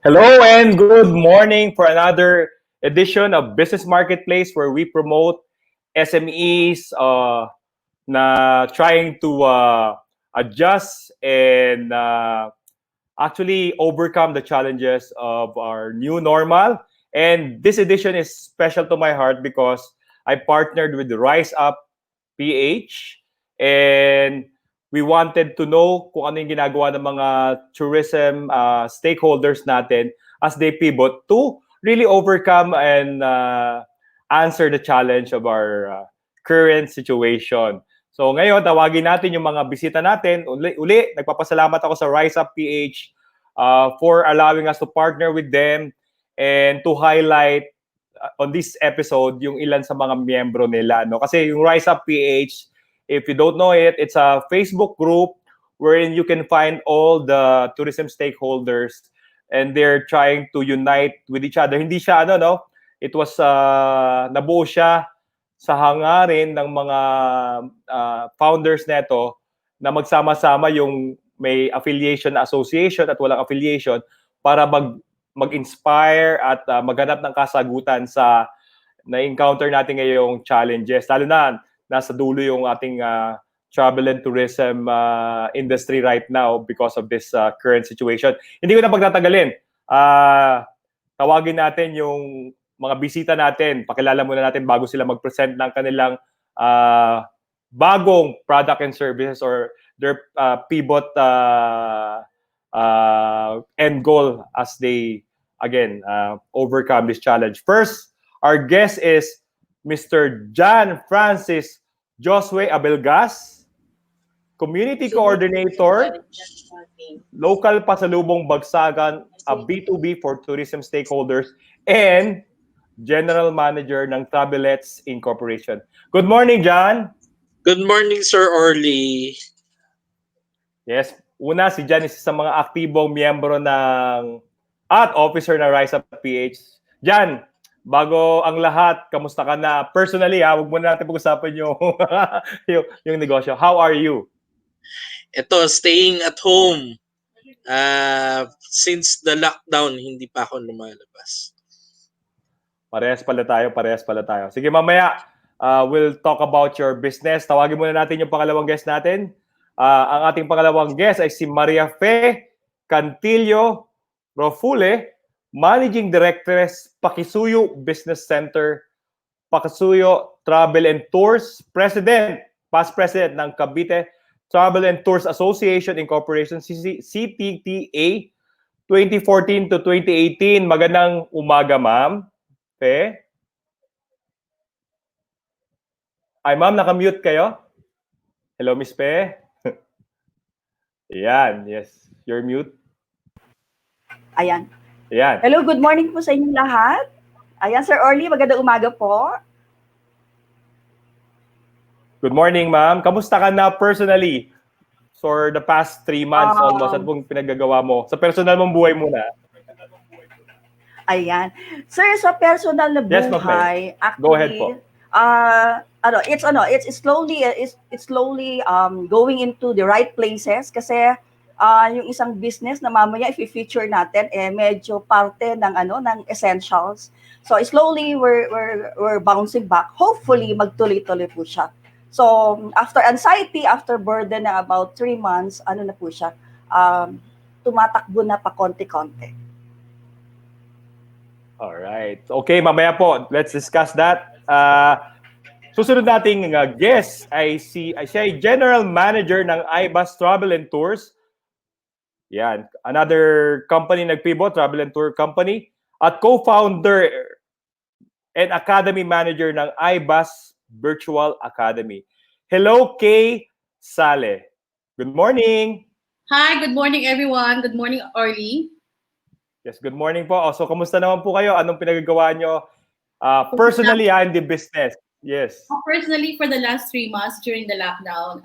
Hello and good morning for another edition of Business Marketplace where we promote SMEs na trying to adjust and actually overcome the challenges of our new normal. And this edition is special to my heart because I partnered with Rise Up PH and we wanted to know kung ano yung ginagawa ng mga tourism stakeholders natin as they pivot to really overcome and answer the challenge of our current situation. So ngayon, tawagin natin yung mga bisita natin. Uli, nagpapasalamat ako sa Rise Up PH for allowing us to partner with them and to highlight on this episode yung ilan sa mga miyembro nila. No? Kasi yung Rise Up PH, if you don't know it, it's a Facebook group wherein you can find all the tourism stakeholders and they're trying to unite with each other. Hindi siya it was nabuo siya sa hangarin ng mga founders neto na magsama-sama yung may affiliation association at walang affiliation para mag-inspire at maghanap ng kasagutan sa na-encounter natin ngayong challenges. Lalo na nasa dulo yung ating travel and tourism industry right now because of this current situation. Hindi ko na pagtatagalin. Tawagin natin yung mga bisita natin. Pakilala muna natin bago sila mag-present ng kanilang bagong product and services or their pivot end goal as they, again, overcome this challenge. First, our guest is Mr. John Francis Josue Abelgas, Community Coordinator, Local Pasalubong Bagsagan, a B2B for tourism stakeholders, and General Manager ng Travletz Incorporation. Good morning, John. Good morning, Sir Orly. Yes, una si John is sa mga aktibong miyembro ng at officer na Rise Up PH. John, bago ang lahat, kamusta ka na? Personally, huwag muna natin pag-usapan yung negosyo. How are you? Ito, staying at home. Since the lockdown, hindi pa ako lumalabas. Parehas pala tayo. Sige, mamaya, we'll talk about your business. Tawagin muna natin yung pangalawang guest natin. Ang ating pangalawang guest ay si Maria Fe Cantillo Rofule, Managing Directress, PAKISUYO Business Center, PAKISUYO Travel and Tours, Past President ng Cavite Travel and Tours Association Incorporation, CTTA, 2014 to 2018. Magandang umaga, ma'am. Fe? Ay, ma'am, nakamute kayo? Hello, Miss Fe? Ayan, yes. You're mute. Ayan. Ayan. Hello, good morning po sa inyong lahat. Ayan, Sir Orly, magandang umaga po. Good morning, ma'am. Kamusta ka na personally for the past 3 months almost? At pong pinaggagawa mo? Sa personal mong buhay muna. Ayan. Sir, sa personal na buhay, yes, actually, go ahead po. It's slowly going into the right places kasi yung isang business na mamaya i-feature natin medyo parte ng essentials. So slowly we're bouncing back. Hopefully magtuloy-tuloy po siya. So after anxiety, after burden na about 3 months, na po siya, tumatakbo na pa konti-konti. All right. Okay, mamaya po, let's discuss that. Susunod nating guest ay siya ay General Manager ng IBUZZ Travel and Tours. Yan, another company nagpivot, Travel and Tour Company, at co-founder and academy manager ng IBUZZ Virtual Academy. Hello, Kaye Sale. Good morning. Hi, good morning everyone. Good morning, Orly. Yes, good morning po. So, kamusta naman po kayo? Anong pinagagawa nyo personally in the business? Yes. Personally, for the last 3 months during the lockdown,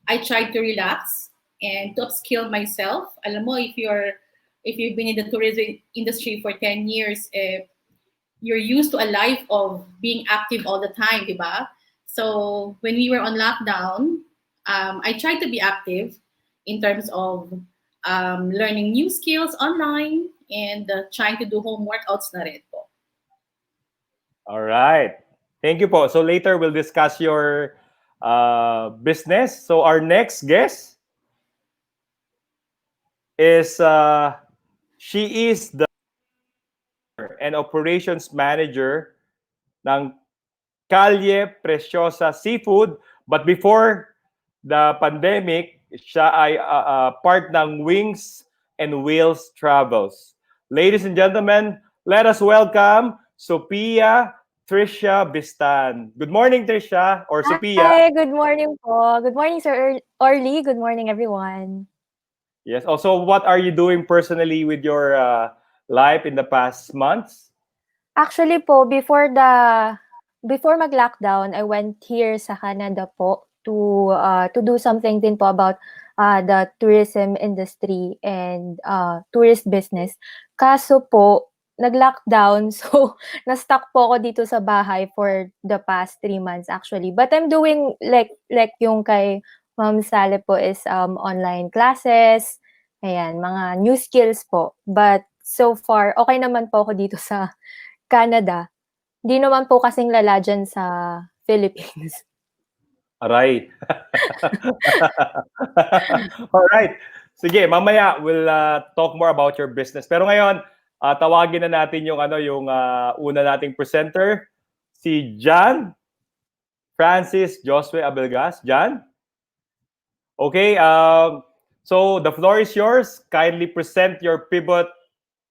I tried to relax and to upskill myself. Alam mo, if you've been in the tourism industry for 10 years, you're used to a life of being active all the time, diba? So when we were on lockdown, I tried to be active in terms of learning new skills online and trying to do home workouts na rin po. All right. Thank you po. So later we'll discuss your business. So our next guest is she is the and operations manager ng Calle Preciosa Seafood. But before the pandemic, siya ay part ng Wings and Wheels Travels. Ladies and gentlemen, let us welcome Sophia Tricia Bistan. Good morning, Tricia, or Sophia. Hi, good morning po. Good morning, Sir Orly. Good morning, everyone. Yes. Also, what are you doing personally with your life in the past months? Actually po, before mag-lockdown, I went here sa Canada po to do something din po about the tourism industry and tourist business. Kaso po, nag-lockdown, so na-stuck po ako dito sa bahay for the past 3 months actually. But I'm doing like yung kay Ma'am Sally po is online classes, ayan, mga new skills po. But so far, okay naman po ako dito sa Canada. Di naman po kasing lala dyan sa Philippines. Aray. All right. Sige, mamaya we'll talk more about your business. Pero ngayon, tawagin na natin yung una nating presenter, si John Francis Josue Abelgas. John? Okay, so the floor is yours. Kindly present your pivot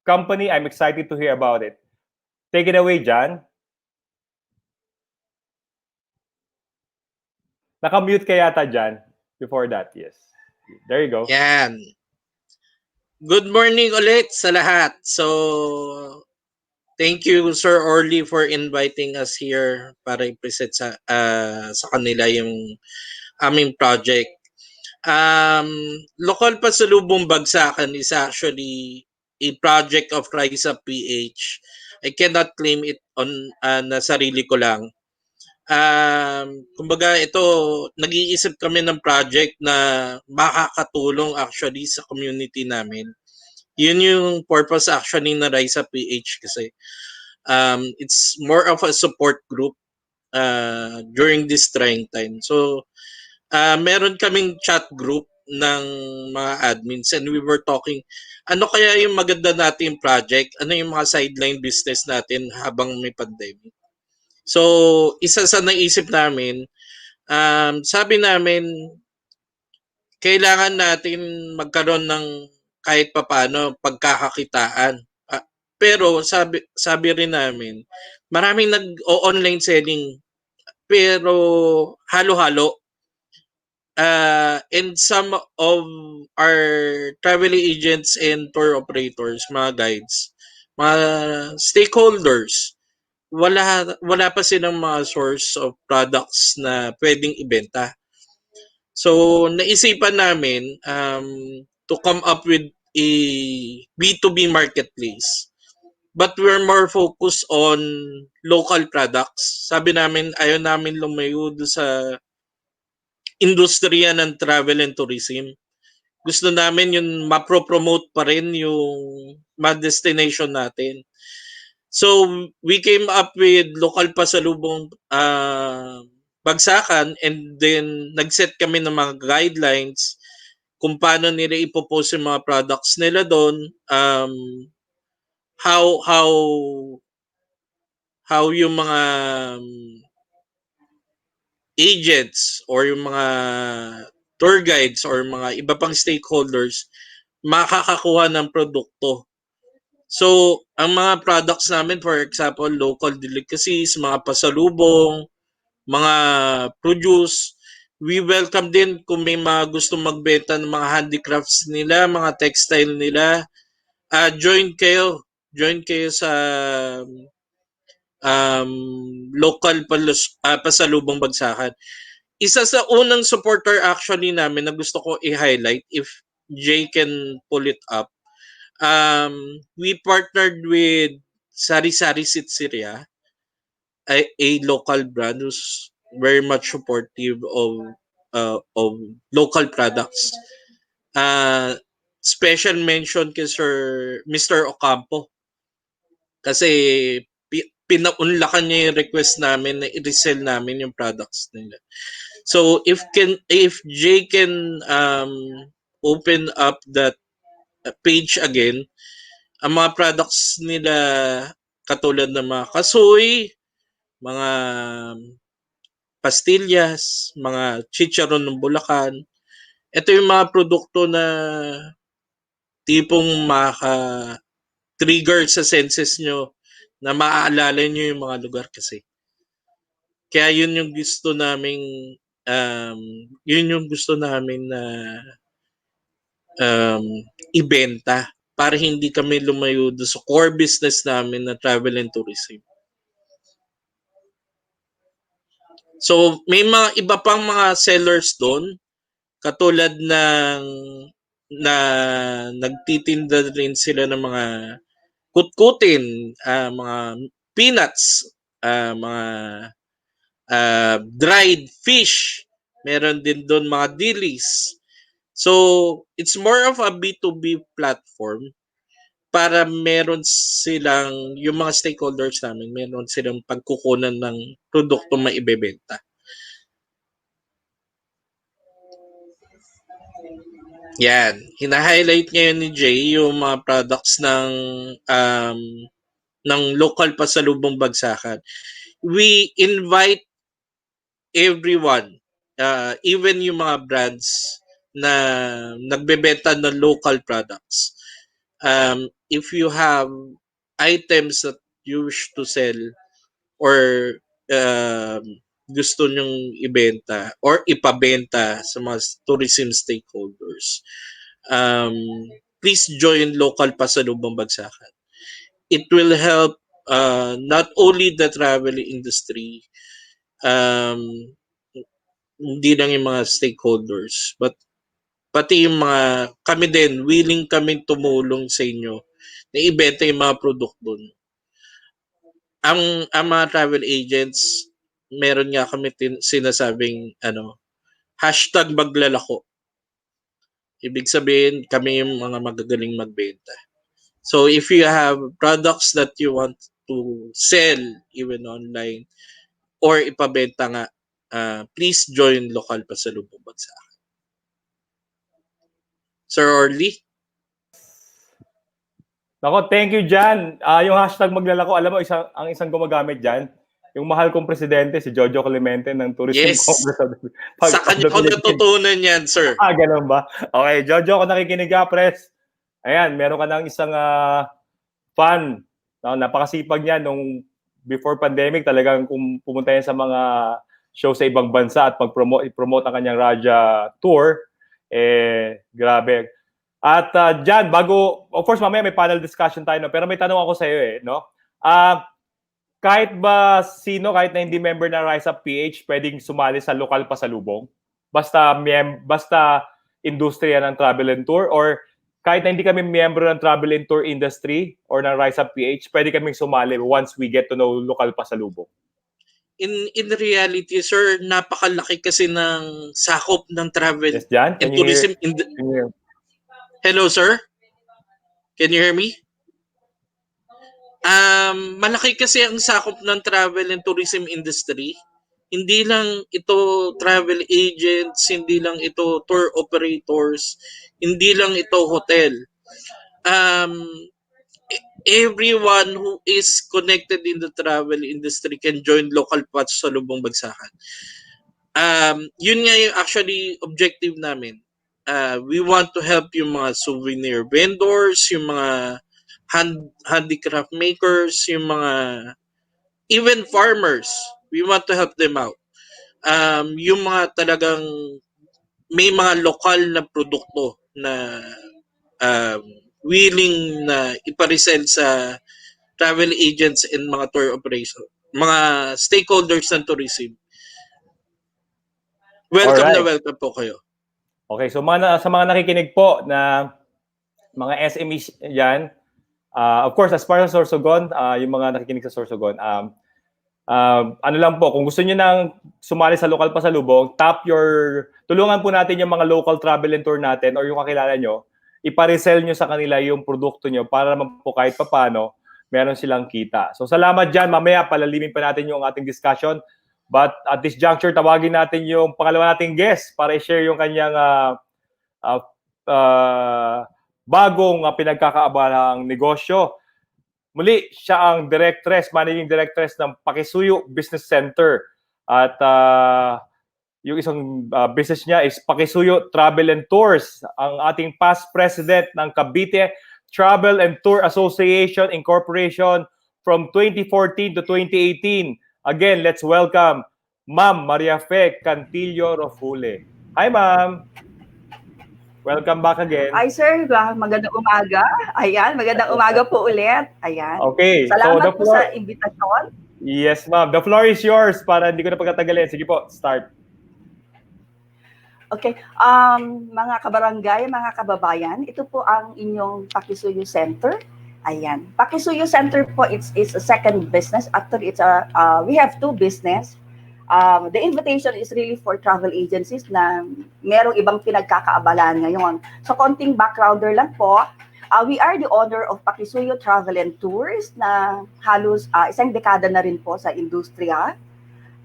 company. I'm excited to hear about it. Take it away, John. Naka-mute ka yata, John, before that. Yes. There you go. Yan. Good morning ulit sa lahat. So, thank you, Sir Orly, for inviting us here para i-present sa kanila yung aming project. Local Pasalubong Bagsakan is actually a project of Rise Up PH. I cannot claim it on na sarili ko lang. Kumbaga ito, nag-iisip kami ng project na makakatulong actually sa community namin. Yun yung purpose actually na Rise Up PH kasi. It's more of a support group during this trying time. So, meron kaming chat group ng mga admins and we were talking, ano kaya yung maganda natin project? Ano yung mga sideline business natin habang may pandemic? So, isa sa naisip namin, sabi namin, kailangan natin magkaroon ng kahit papano pagkakakitaan. Pero sabi rin namin, maraming nag-online selling pero halo-halo. And some of our travel agents and tour operators, mga guides, mga stakeholders, wala pa silang mga source of products na pwedeng ibenta. So, naisipan namin to come up with a B2B marketplace. But we're more focused on local products. Sabi namin, ayaw namin lumayo sa industriya ng travel and tourism. Gusto namin yung mapro-promote pa rin yung mga destination natin. So, we came up with local pasalubong bagsakan and then nag-set kami ng mga guidelines kung paano nila ipopost yung mga products nila doon, how yung mga agents or yung mga tour guides or mga iba pang stakeholders makakakuha ng produkto. So, ang mga products namin, for example, local delicacies, mga pasalubong, mga produce, we welcome din kung may mga gusto magbenta ng mga handicrafts nila, mga textile nila. Join kayo sa local pasalubong bagsakan. Isa sa unang supporter actually namin na gusto ko i-highlight, if Jay can pull it up, we partnered with Sari Sari Sitseria, a local brand who's very much supportive of local products. special mention kay Mr. Ocampo. Kasi pinaunlakan niya yung request namin na i-resell namin yung products nila. So if Jay can open up that page again, ang mga products nila katulad ng mga kasoy, mga pastillas, mga chicharon ng Bulacan. Ito yung mga produkto na tipong maka-trigger sa senses nyo na maaalala nyo yung mga lugar kasi. Kaya yun yung gusto namin na ibenta para hindi kami lumayo doon sa core business namin na travel and tourism. So may mga iba pang mga sellers doon katulad ng na nagtitinda rin sila ng mga kutkutin, mga peanuts, mga dried fish. Meron din doon mga dilis. So, it's more of a B2B platform para meron silang, yung mga stakeholders namin, meron silang pagkukunan ng produkto maibebenta. Yan. Hina-highlight ngayon ni Jay yung mga products ng local pasalubong bagsakan. We invite everyone, even yung mga brands na nagbebenta ng local products. If you have items that you wish to sell or gusto nyong ibenta or ipabenta sa mga tourism stakeholders, please join local pasalubong bagsakan. It will help not only the travel industry, hindi lang yung mga stakeholders, but pati yung mga kami din, willing kami tumulong sa inyo na ibenta yung mga produkto nyo. Ang mga travel agents, meron nga kami sinasabing #maglalako. Ibig sabihin, kami yung mga magagaling magbenta. So if you have products that you want to sell even online or ipabenta nga, please join local pasalubong bagsakan. Sir Orly? Nako, thank you Jan. Yung #maglalako, alam mo, ang isang gumagamit dyan, yung mahal kong presidente, si Jojo Clemente ng Tourism Yes. Congress. Sa kanya ko natutunan yan, sir. Ganun ba? Okay, Jojo, kung nakikinig ka, pres, ayan, meron ka ng isang fan. No, napakasipag niya nung before pandemic, talagang kung pumunta yan sa mga show sa ibang bansa at promote ang kanyang Raja tour, grabe. At Jan, of course mamaya may panel discussion tayo, no? Pero may tanong ako sa iyo no? Kahit ba sino, kahit na hindi member ng Rise Up PH, pwedeng sumali sa lokal pasalubong? Basta industriya ng travel and tour, or kahit na hindi kami miyembro ng travel and tour industry or ng Rise Up PH, pwede kaming sumali once we get to know lokal pasalubong? In reality, sir, napakalaki kasi ng sakop ng travel Yes, Jan? and tourism. Hello, sir? Can you hear me? Malaki kasi ang sakop ng travel and tourism industry. Hindi lang ito travel agents, hindi lang ito tour operators, hindi lang ito hotel. Everyone who is connected in the travel industry can join local pasalubong bagsakan. Yun nga yung actually objective namin. We want to help yung mga souvenir vendors, yung mga handicraft makers, yung mga even farmers. We want to help them out. Yung mga talagang may mga lokal na produkto na willing na iparesell sa travel agents and mga tour operation, mga stakeholders ng tourism. Welcome Alright. na welcome po kayo. Okay, so sa mga nakikinig po na mga SMEs yan, of course, as far as Sorsogon, yung mga nakikinig sa Sorsogon, ano lang po, kung gusto niyo nang sumali sa local pasalubong, tulungan po natin yung mga local travel and tour natin or yung kakilala nyo, iparesell nyo sa kanila yung produkto nyo para naman po kahit papano meron silang kita. So salamat dyan. Mamaya palalimin pa natin yung ating discussion. But at this juncture, tawagin natin yung pangalawa nating guest para i-share yung kanyang bagong pinagkakaabalang negosyo. Muli, siya ang managing directress ng PAKISUYO Business Center. At yung isang business niya is PAKISUYO Travel and Tours, ang ating past president ng Cavite Travel and Tour Association Incorporation from 2014 to 2018. Again, let's welcome Ma'am Maria Fe Cantillo Rofule. Hi, Ma'am. Welcome back again. Hi, sir. Magandang umaga. Ayan, magandang umaga po ulit. Ayan. Okay. Salamat po sa invitasyon. Yes, ma'am. The floor is yours para hindi ko na pagkatagalin. Sige po, start. Okay. Mga kabarangay, mga kababayan, ito po ang inyong PAKISUYO Center. Ayan. PAKISUYO Center po, it's a second business. Actually, we have two business. The invitation is really for travel agencies na merong ibang pinagkakaabalan ngayon. So, konting backgrounder lang po. We are the owner of PAKISUYO Travel and Tours na halos isang dekada na rin po sa industriya.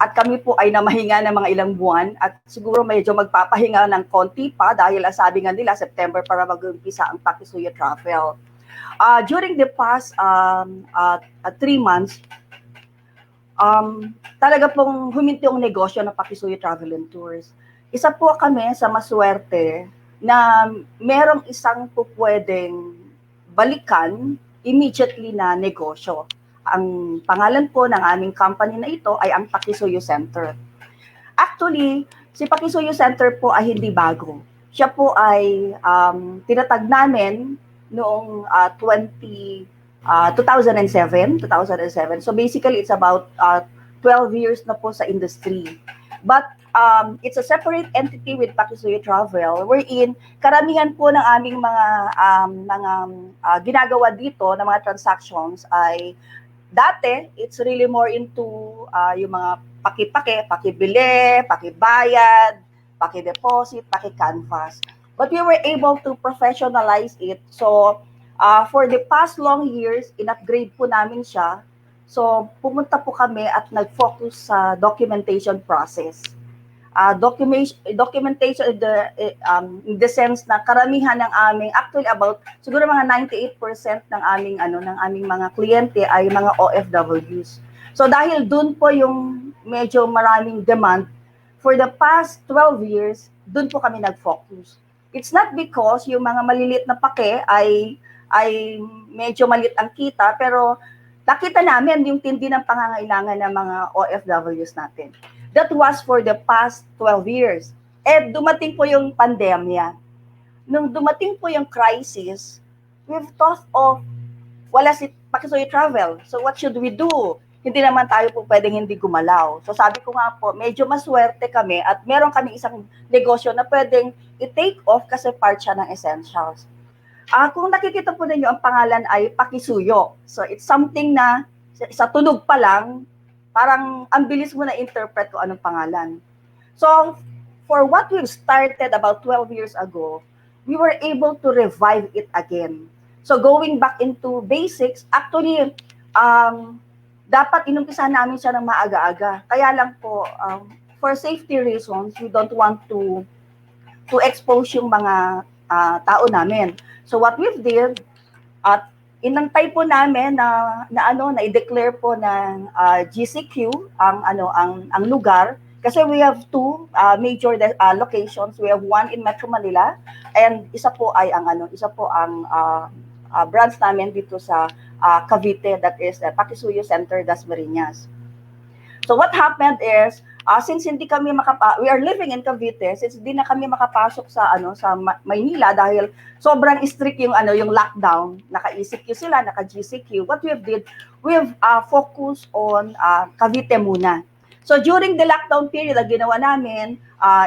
At kami po ay namahinga ng mga ilang buwan at siguro medyo magpapahinga ng konti pa dahil sabi nga nila September para mag-umpisa ang PAKISUYO Travel. During the past 3 months, talaga pong huminti ang negosyo ng PAKISUYO Travel and Tours. Isa po kami sa maswerte na merong isang po pwedeng balikan immediately na negosyo. Ang pangalan po ng aming company na ito ay ang PAKISUYO Center. Actually, si PAKISUYO Center po ay hindi bago. Siya po ay tinatag namin noong 2007. So basically, it's about 12 years na po sa industry. But it's a separate entity with PAKISUYO Travel wherein karamihan po ng aming mga ginagawa dito na mga transactions ay dati, it's really more into yung mga pakibili, pakibayad, pakideposit, pakicanvas. But we were able to professionalize it. So, for the past long years, in-upgrade po namin siya. So, pumunta po kami at nag-focus sa documentation process. Documentation in the sense na karamihan ng aming, actually about siguro mga 98% ng aming mga kliyente ay mga OFWs. So dahil dun po yung medyo maraming demand, for the past 12 years, dun po kami nag-focus. It's not because yung mga maliliit na pake ay medyo maliit ang kita, pero nakita namin yung tindi ng pangangailangan ng mga OFWs natin. That was for the past 12 years. Eh, dumating po yung pandemya. Nung dumating po yung crisis, we've thought of, wala si PAKISUYO Travel. So what should we do? Hindi naman tayo po pwedeng hindi gumalaw. So sabi ko nga po, medyo maswerte kami at meron kami isang negosyo na pwedeng i-take off kasi part siya ng essentials. Kung nakikita po ninyo, ang pangalan ay PAKISUYO. So it's something na sa tunog pa lang, parang ang bilis mo na interpret kung anong pangalan. So, for what we've started about 12 years ago, we were able to revive it again. So, going back into basics, actually, dapat inumpisahan namin siya ng maaga-aga. Kaya lang po, for safety reasons, we don't want to expose yung mga tao namin. So, what we've did, inantay po namin na i-declare po ng GCQ ang lugar kasi we have two major locations. We have one in Metro Manila and isa po ang branch namin dito sa Cavite, that is PAKISUYO Center Dasmariñas. So what happened is since hindi kami we are living in Cavite, since hindi na kami makapasok sa Maynila dahil sobrang strict yung lockdown, naka-ECQ sila, naka-GCQ. What we did, we've focused on Cavite muna. So during the lockdown period, ang ginawa namin,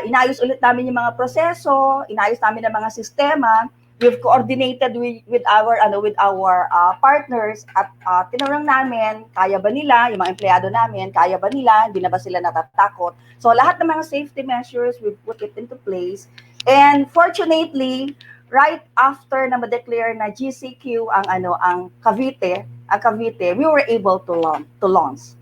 inayos ulit namin yung mga proseso, inayos namin ang mga sistema. We've coordinated with our partners at tinanong namin, kaya ba nila, yung mga empleyado namin, kaya ba nila, hindi na ba sila natatakot. So lahat ng mga safety measures, we put it into place. And fortunately, right after na ma-declare na GCQ ang Cavite, we were able to launch.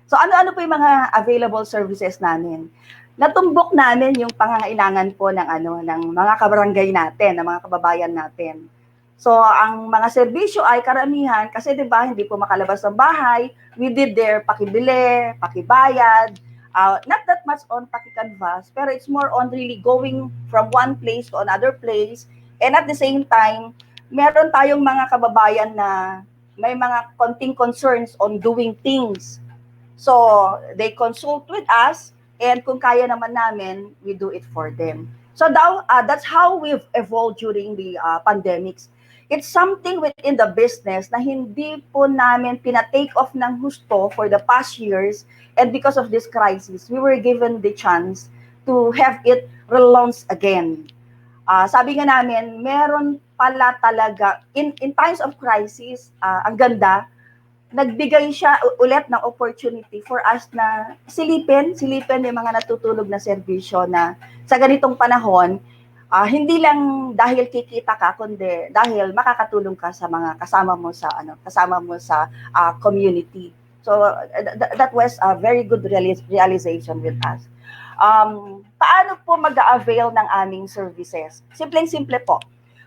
So ano-ano po yung mga available services namin? Natumbok namin yung pangangailangan po ng mga kabarangay natin, ng mga kababayan natin. So ang mga serbisyo ay karamihan kasi 'di ba hindi po makalabas ng bahay, we did their pakibili, pakibayad, not that much on pakicanvas, pero it's more on really going from one place to another place. And at the same time, meron tayong mga kababayan na may mga konting concerns on doing things. So, they consult with us, and kung kaya naman namin, we do it for them. So, that's how we've evolved during the pandemics. It's something within the business na hindi po namin pina-take off ng husto for the past years, and because of this crisis, we were given the chance to have it relaunched again. Sabi nga namin, meron pala talaga, in times of crisis, ang ganda, nagbigay siya ulit ng opportunity for us na silipin yung mga natutulog na serbisyo na sa ganitong panahon, hindi lang dahil kikita ka, kundi dahil makakatulong ka sa mga kasama mo sa community. So that was a very good realization with us. Paano po mag-avail ng aming services? Simpleng-simple po.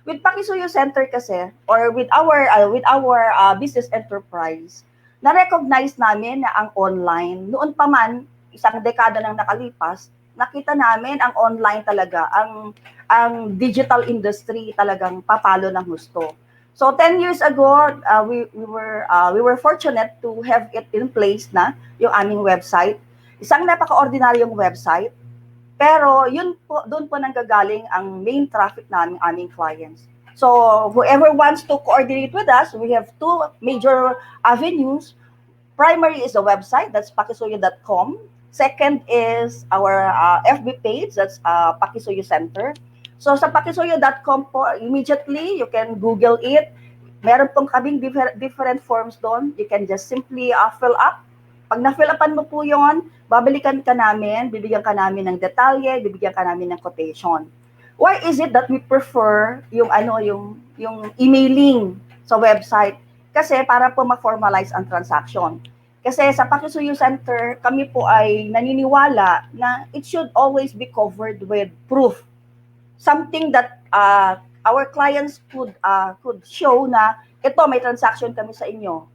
With PAKISUYO Center kasi, or with our business enterprise, na-recognize namin na ang online, noon pa man, isang dekada nang nakalipas, nakita namin ang online talaga, ang digital industry talagang papalo ng husto. So 10 years ago, we were fortunate to have it in place na yung aming website. Isang napaka-ordinaryong website, pero doon po nanggagaling ang main traffic namin, aming clients. So whoever wants to coordinate with us, we have two major avenues. Primary is the website, that's pakisuyo.com. Second is our FB page, that's PAKISUYO Center. So sa pakisuyo.com po, immediately you can Google it. Meron pong kaming different forms doon. You can just simply fill up. Pag na-fill upan mo po yon, babalikan ka namin, bibigyan ka namin ng detalye, bibigyan ka namin ng quotation. Why is it that we prefer yung emailing sa website? Kasi para po ma-formalize ang transaction. Kasi sa PAKISUYO Center, kami po ay naniniwala na it should always be covered with proof. Something that our clients could show na ito, may transaction kami sa inyo.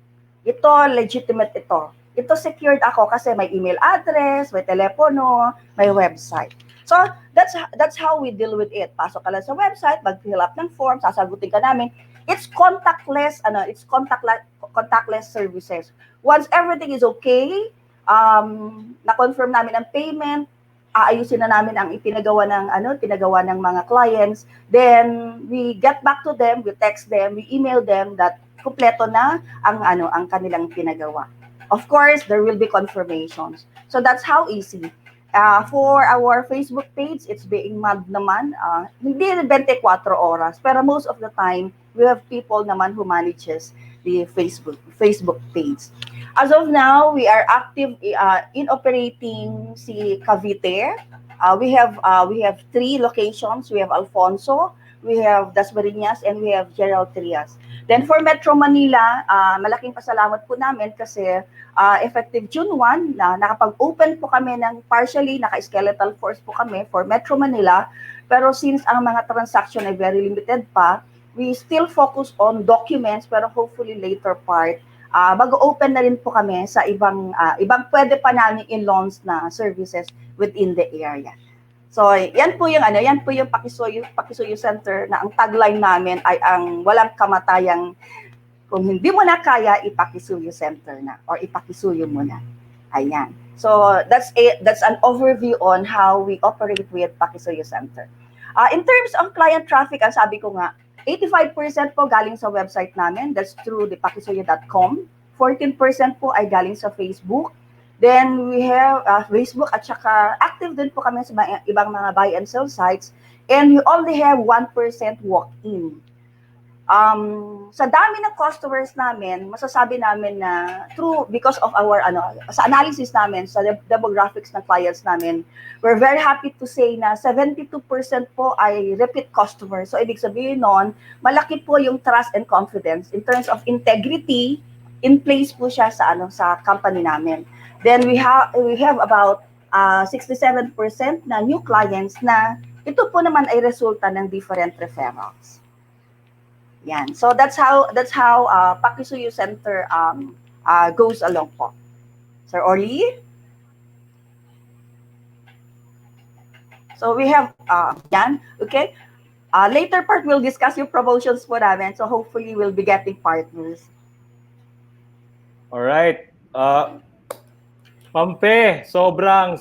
Ito, legitimate ito. Ito secured ako kasi may email address, may telepono, may website. So, that's how we deal with it. Pasok ka lang sa website, mag-fill up ng form, sasagutin ka namin. It's contactless services. Once everything is okay, na-confirm namin ang payment, aayusin na namin ang pinagawa ng mga clients, then we get back to them, we text them, we email them that kumpleto na ang kanilang pinagawa. Of course, there will be confirmations. So that's how easy. For our Facebook page, it's being manned naman. Hindi 24 oras, pero most of the time, we have people naman who manages the Facebook page. As of now, we are active in operating si Cavite. We have 3 locations. We have Alfonso, we have Dasmariñas, and we have Gerald Trias. Then for Metro Manila, malaking pasalamat po namin kasi effective June 1, nakapag-open po kami ng partially, naka-skeletal force po kami for Metro Manila. Pero since ang mga transaction ay very limited pa, we still focus on documents, pero hopefully later part, mag-open na rin po kami sa ibang pwede pa namin in-launch na services within the area. So, yan po yung PAKISUYO Center na ang tagline namin ay ang walang kamatayang kung hindi mo na kaya, ipakisuyo center na or ipakisuyo mo na. Ayan. So, that's an overview on how we operate with PAKISUYO Center. In terms of client traffic, ang sabi ko nga, 85% po galing sa website namin. That's through the pakisuyo.com. 14% po ay galing sa Facebook. Then we have Facebook at saka active din po kami sa ibang mga buy and sell sites. And we only have 1% walk-in. Sa dami ng customers namin, masasabi namin na because of our sa analysis namin sa demographics ng clients namin, we're very happy to say na 72% po ay repeat customers. So ibig sabihin noon, malaki po yung trust and confidence in terms of integrity in place po siya sa company namin. Then we have about 67% na new clients na ito po naman ay resulta ng different referrals. Yan. So that's how PAKISUYO Center goes along po. Sir Orly? So we have yan, okay? Later part we'll discuss yung promotions po namin. So hopefully we'll be getting partners. All right. Ma'am Pe, sobrang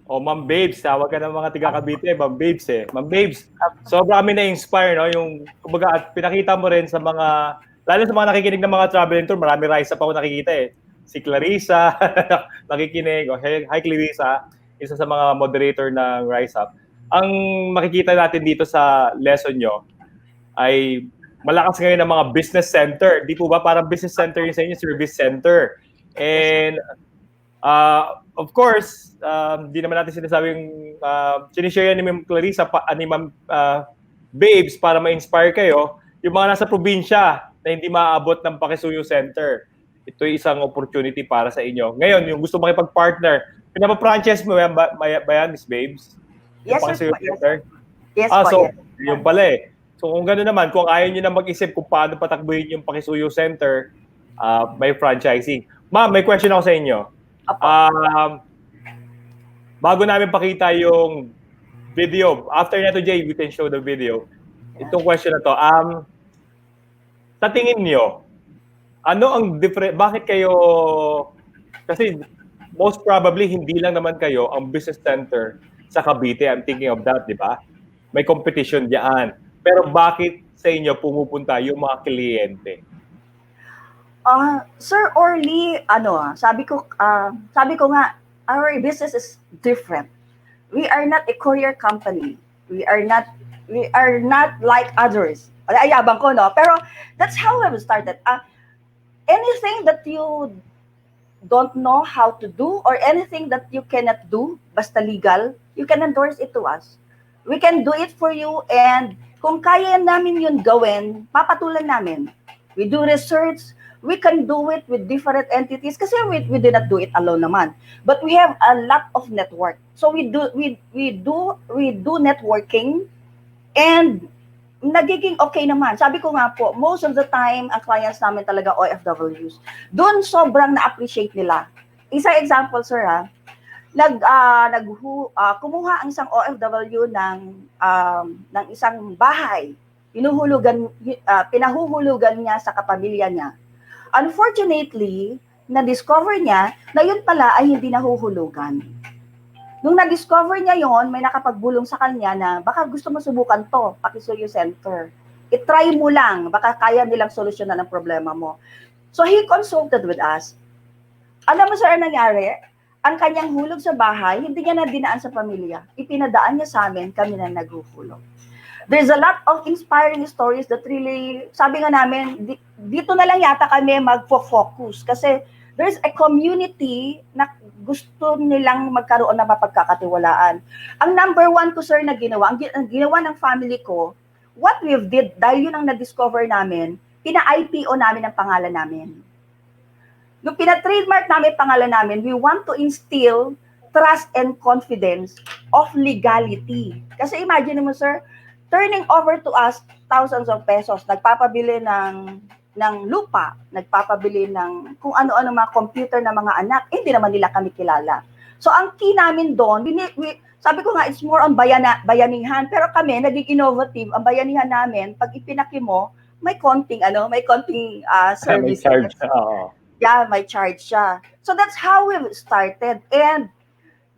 Ma'am Babes, tawag ka ng mga tiga Cavite, Ma'am Babes eh. Ma'am Babes, sobrang kami na-inspire, no? Yung, kumbaga, at pinakita mo rin sa mga, lalo sa mga nakikinig ng mga travel tour, marami rise up ako nakikita eh. Si Clarissa, nakikinig. Hi Clarissa, isa sa mga moderator ng Rise Up. Ang makikita natin dito sa lesson nyo ay malakas ngayon ng mga business center. Di po ba parang business center yung sa inyo, service center. And of course, di naman natin sinasabing sinishare ni Ma'am Clarissa ni Ma'am Babes para ma-inspire kayo, yung mga nasa probinsya na hindi maaabot ng PAKISUYO Center. Ito ay isang opportunity para sa inyo. Ngayon, yung gusto makipag-partner, pinapa-franchise mo ba yan, Miss Babes? Yes, PAKISUYO Center? Yes, so, yes. Yung pala eh. So kung gano'n naman, kung ayaw nyo na mag-isip kung paano patakbuhin yung PAKISUYO Center, may franchising. Ma'am, may question ako sa inyo. Bago namin pakita yung video, after na to, Jay, we can show the video. Itong question na to, sa tingin nyo, ano ang different, bakit kayo, kasi most probably hindi lang naman kayo ang business center sa Cavite, I'm thinking of that, di ba? May competition diyan. Pero bakit sa inyo pumupunta yung mga kliyente? Sir Orly, sabi ko nga, our business is different. We are not a courier company. We are not like others. Ayabang ko, no? Pero that's how we started. Anything that you don't know how to do or anything that you cannot do, basta legal, you can endorse it to us. We can do it for you, and kung kaya namin yun gawin, papatulan namin. We do research. We can do it with different entities kasi we did not do it alone naman. But we have a lot of network. So we do networking, and nagiging okay naman. Sabi ko nga po, most of the time, ang clients namin talaga OFWs. Doon sobrang na-appreciate nila. Isang example, sir, kumuha ang isang OFW ng isang bahay. Pinahuhulugan niya sa kapamilya niya. Unfortunately, na-discover niya na yun pala ay hindi nahuhulugan. Nung na-discover niya yon, may nakapagbulong sa kanya na baka gusto mo subukan to, PAKISUYO Center. I-try mo lang, baka kaya nilang solusyonan ang problema mo. So he consulted with us. Alam mo sir, ang nangyari? Ang kanyang hulog sa bahay, hindi niya na dinaan sa pamilya. Ipinadaan niya sa amin, kami na naghuhulog. There's a lot of inspiring stories that really, sabi nga namin, dito na lang yata kami magfo-focus kasi there's a community na gusto nilang magkaroon ng mapagkakatiwalaan. Ang number one ko, sir, na ginawa, ang ginawa ng family ko, what we did, dahil yun ang na-discover namin, pina-IPO namin ang pangalan namin. Nung pina-trademark namin ang pangalan namin, we want to instill trust and confidence of legality. Kasi imagine mo, sir, turning over to us thousands of pesos, nagpapabili ng lupa, nagpapabili ng kung ano-ano mga computer na mga anak, hindi naman nila kami kilala. So ang key namin doon, sabi ko nga, it's more on bayanihan, pero kami, naging innovative, ang bayanihan namin, pag ipinaki mo, may konting service. May charge. Yeah, may charge siya. So that's how we started. And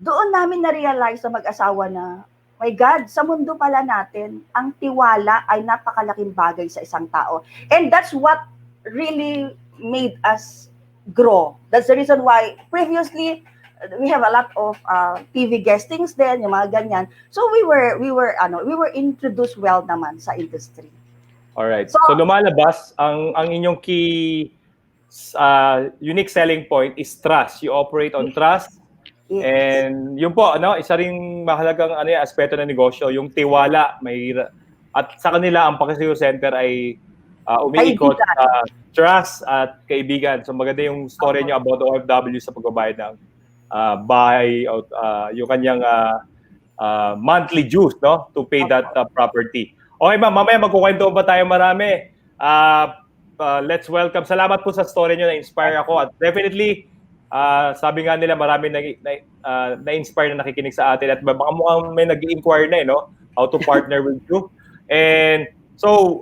doon namin na-realize sa mag-asawa na, my God, sa mundo pala natin, ang tiwala ay napakalaking bagay sa isang tao. And that's what really made us grow. That's the reason why previously we have a lot of TV guestings din, yung mga ganyan. So we were introduced well naman sa industry. Alright. So, So lumalabas, ang inyong key unique selling point is trust. You operate on trust. yes. And yun po, ano, isa ring mahalagang ano, aspeto ng negosyo, yung tiwala. At sa kanila, ang PAKISUYO Center ay umiikot Kaibigan. sa trust at kaibigan. So maganda yung story niyo about OFW sa pagbabayad ng bahay, yung kanyang monthly dues, no, to pay that property. Okay, ma'am, mamaya magkukwento pa tayo marami. Let's welcome. Salamat po sa story niyo, na-inspire ako. At definitely, sabi nga nila, marami na-inspire na nakikinig sa atin. At baka mukhang may nag-inquire na, no, how to partner with you. And so,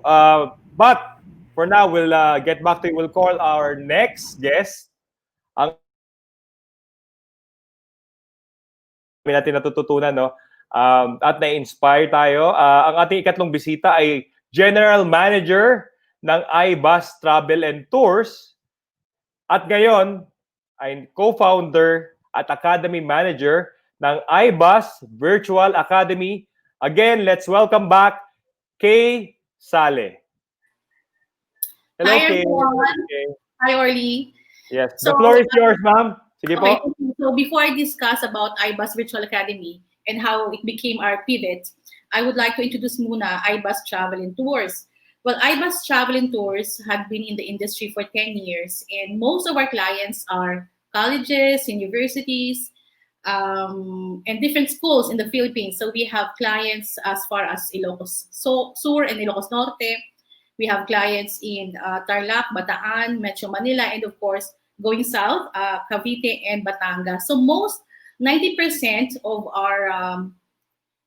but for now, we'll get back to you. We'll call our next guest. Ang natin natututunan, no? At na-inspire tayo. Ang ating ikatlong bisita ay General Manager ng IBUZZ Travel and Tours. At ngayon, ay co-founder at Academy Manager ng IBUZZ Virtual Academy. Again, let's welcome back Kaye Sale. Hello, Hi, Kaye. everyone. Okay. Hi, Orly. Yes, the floor is yours, ma'am. Sige Okay, po. so before I discuss about IBUZZ Virtual Academy and how it became our pivot, I would like to introduce muna IBUZZ Travel and Tours. Well, IBUZZ Travel and Tours have been in the industry for 10 years, and most of our clients are colleges, universities, and different schools in the Philippines. So we have clients as far as Ilocos Sur and Ilocos Norte. We have clients in Tarlac, Bataan, Metro Manila, and of course, going south, Cavite and Batangas. So 90% of our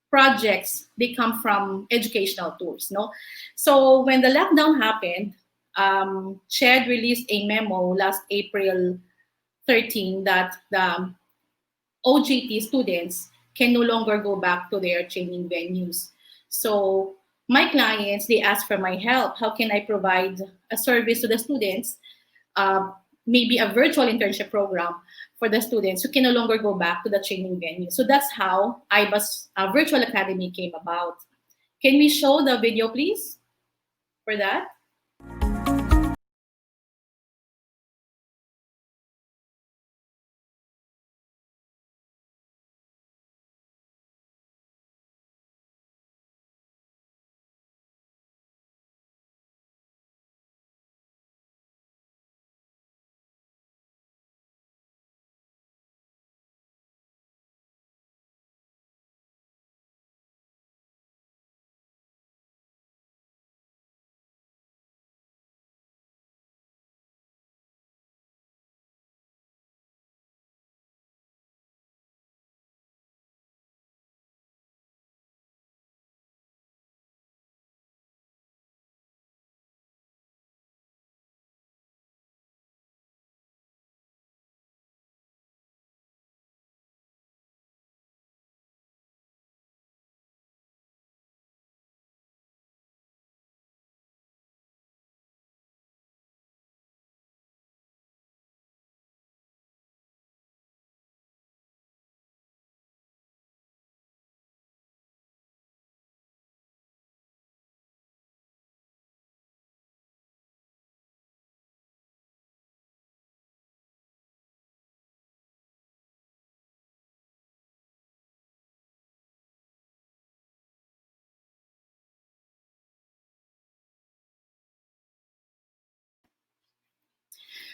projects, they come from educational tours, no? So when the lockdown happened, SHED released a memo last April 13 that the OJT students can no longer go back to their training venues. So my clients, they ask for my help. How can I provide a service to the students? Maybe a virtual internship program for the students who can no longer go back to the training venue. So that's how IBUZZ Virtual Academy came about. Can we show the video, please, for that?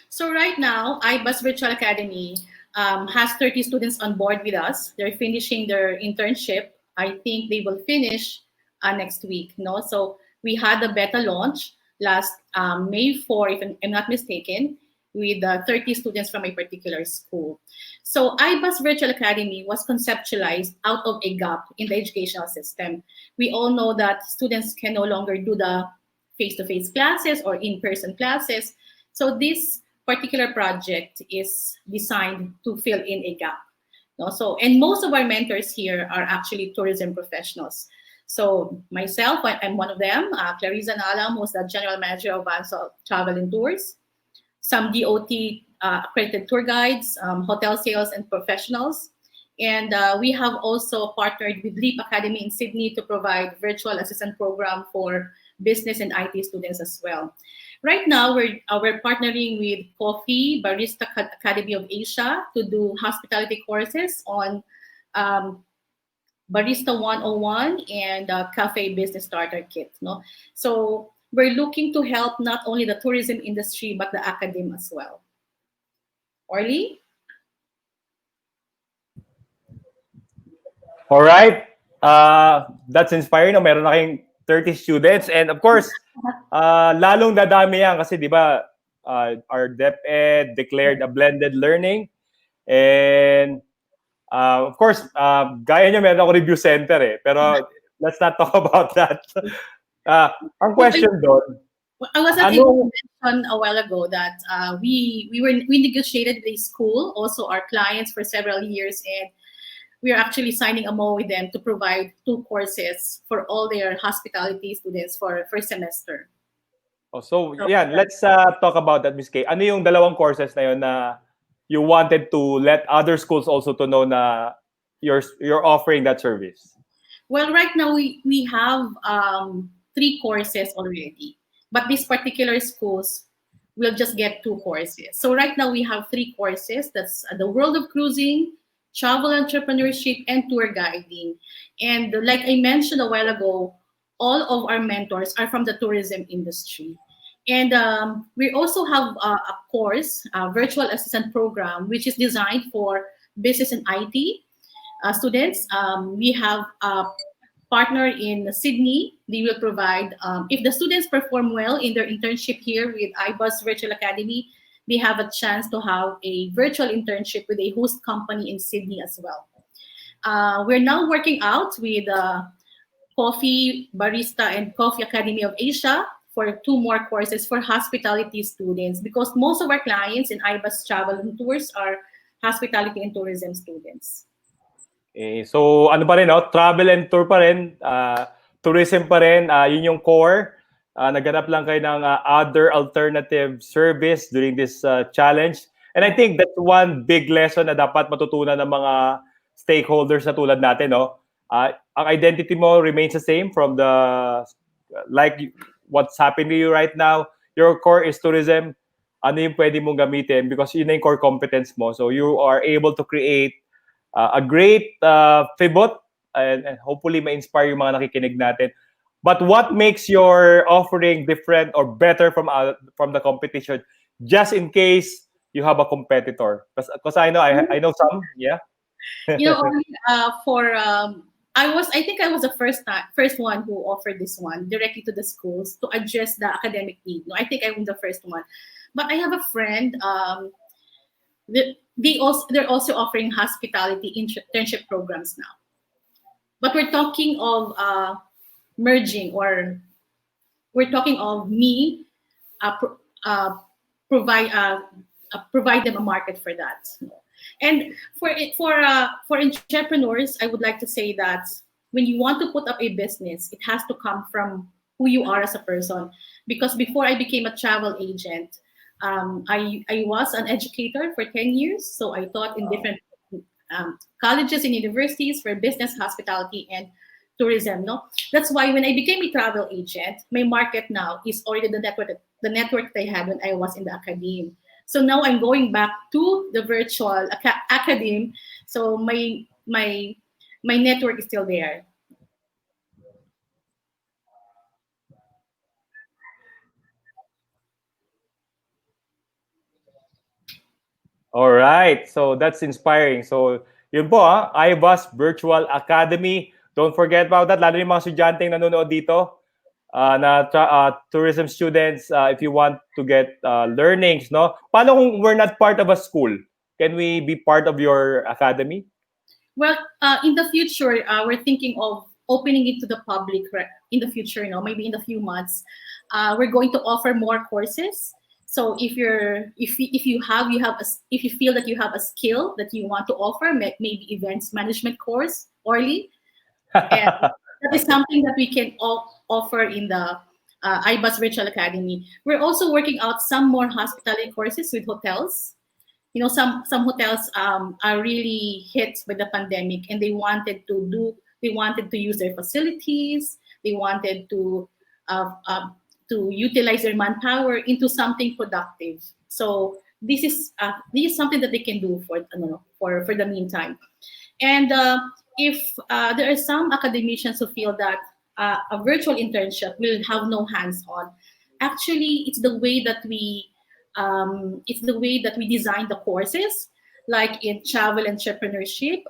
So right now, IBUZZ Virtual Academy has 30 students on board with us. They're finishing their internship. I think they will finish next week. No, so we had a beta launch last May 4, if I'm not mistaken, with 30 students from a particular school. So IBUZZ Virtual Academy was conceptualized out of a gap in the educational system. We all know that students can no longer do the face-to-face classes or in-person classes. So this particular project is designed to fill in a gap. No? So, and most of our mentors here are actually tourism professionals. So myself, I'm one of them. Clarissa Nalam, who's the general manager of IBUZZ Travel and Tours. Some DOT accredited tour guides, hotel sales and professionals. And we have also partnered with Leap Academy in Sydney to provide virtual assistant program for business and IT students as well. Right now, we're partnering with Coffee Barista Academy of Asia to do hospitality courses on Barista 101 and Cafe Business Starter Kit. No? So we're looking to help not only the tourism industry, but the academe as well. Orly? All right. That's inspiring. No? Meron na kayong 30 students. And of course, lalong dadami yan kasi di ba our DepEd declared a blended learning. And of course, gaya nyo, meron ako review center eh. Pero let's not talk about that. Ang question doon, I was not able to mention a while ago that we negotiated with a school, also our clients for several years, and we are actually signing a MOU with them to provide 2 courses for all their hospitality students for first semester. Oh, so yeah, let's talk about that, Ms. Kaye. Ano yung dalawang courses na yun na you wanted to let other schools also to know na you're offering that service? Well, right now we have 3 courses already, but these particular schools will just get 2 courses. So right now we have 3 courses. That's the World of Cruising, Travel Entrepreneurship, and Tour Guiding. And like I mentioned a while ago, all of our mentors are from the tourism industry. And we also have a course, a virtual assistant program, which is designed for business and IT students. We have a partner in Sydney. They will provide, if the students perform well in their internship here with IBUZZ Virtual Academy, they have a chance to have a virtual internship with a host company in Sydney as well. We're now working out with Coffee Barista and Coffee Academy of Asia for 2 more courses for hospitality students, because most of our clients in IBUZZ Travel and Tours are hospitality and tourism students. Okay, so ano pa rin, no? Travel and tour pa rin, tourism pa rin, yun yung core. Naghanap lang kayo ng other alternative service during this challenge. And I think that's one big lesson na dapat matutunan ng mga stakeholders na tulad natin, no? Ang identity mo remains the same from the, like what's happening to you right now. Your core is tourism. Ano yung pwede mong gamitin because yun na yung core competence mo. So you are able to create a great pivot and hopefully ma-inspire yung mga nakikinig natin. But what makes your offering different or better from the competition, just in case you have a competitor? Because I know some, yeah. You know, I think I was the first one who offered this one directly to the schools to address the academic need. No, I think I'm the first one. But I have a friend. They're also offering hospitality internship programs now. But we're talking of merging, or we're talking of me provide them a market for that. And for entrepreneurs, I would like to say that when you want to put up a business, it has to come from who you are as a person. Because before I became a travel agent, I was an educator for 10 years. So I taught in different colleges and universities for business, hospitality, and tourism. No, that's why when I became a travel agent, my market now is already the network that I had when I was in the academe. So now I'm going back to the virtual academe. So my network is still there. All right. So that's inspiring. So yun po IBUZZ Virtual Academy. Don't forget about that. Lalo yung mga estudyanteng nanonood dito na tourism students, if you want to get learnings, no? Paano kung we're not part of a school? Can we be part of your academy? Well, in the future, we're thinking of opening it to the public in the future, maybe in a few months. We're going to offer more courses. So if you feel that you have a skill that you want to offer, maybe events management course, Orly, and that is something that we can offer in the IBUZZ Virtual Academy. We're also working out some more hospitality courses with hotels. Some hotels are really hit by the pandemic, and they wanted to use their facilities. They wanted to to utilize their manpower into something productive. So this is something that they can do for the meantime. And if there are some academicians who feel that a virtual internship will have no hands-on, actually it's the way that we design the courses. Like in travel entrepreneurship,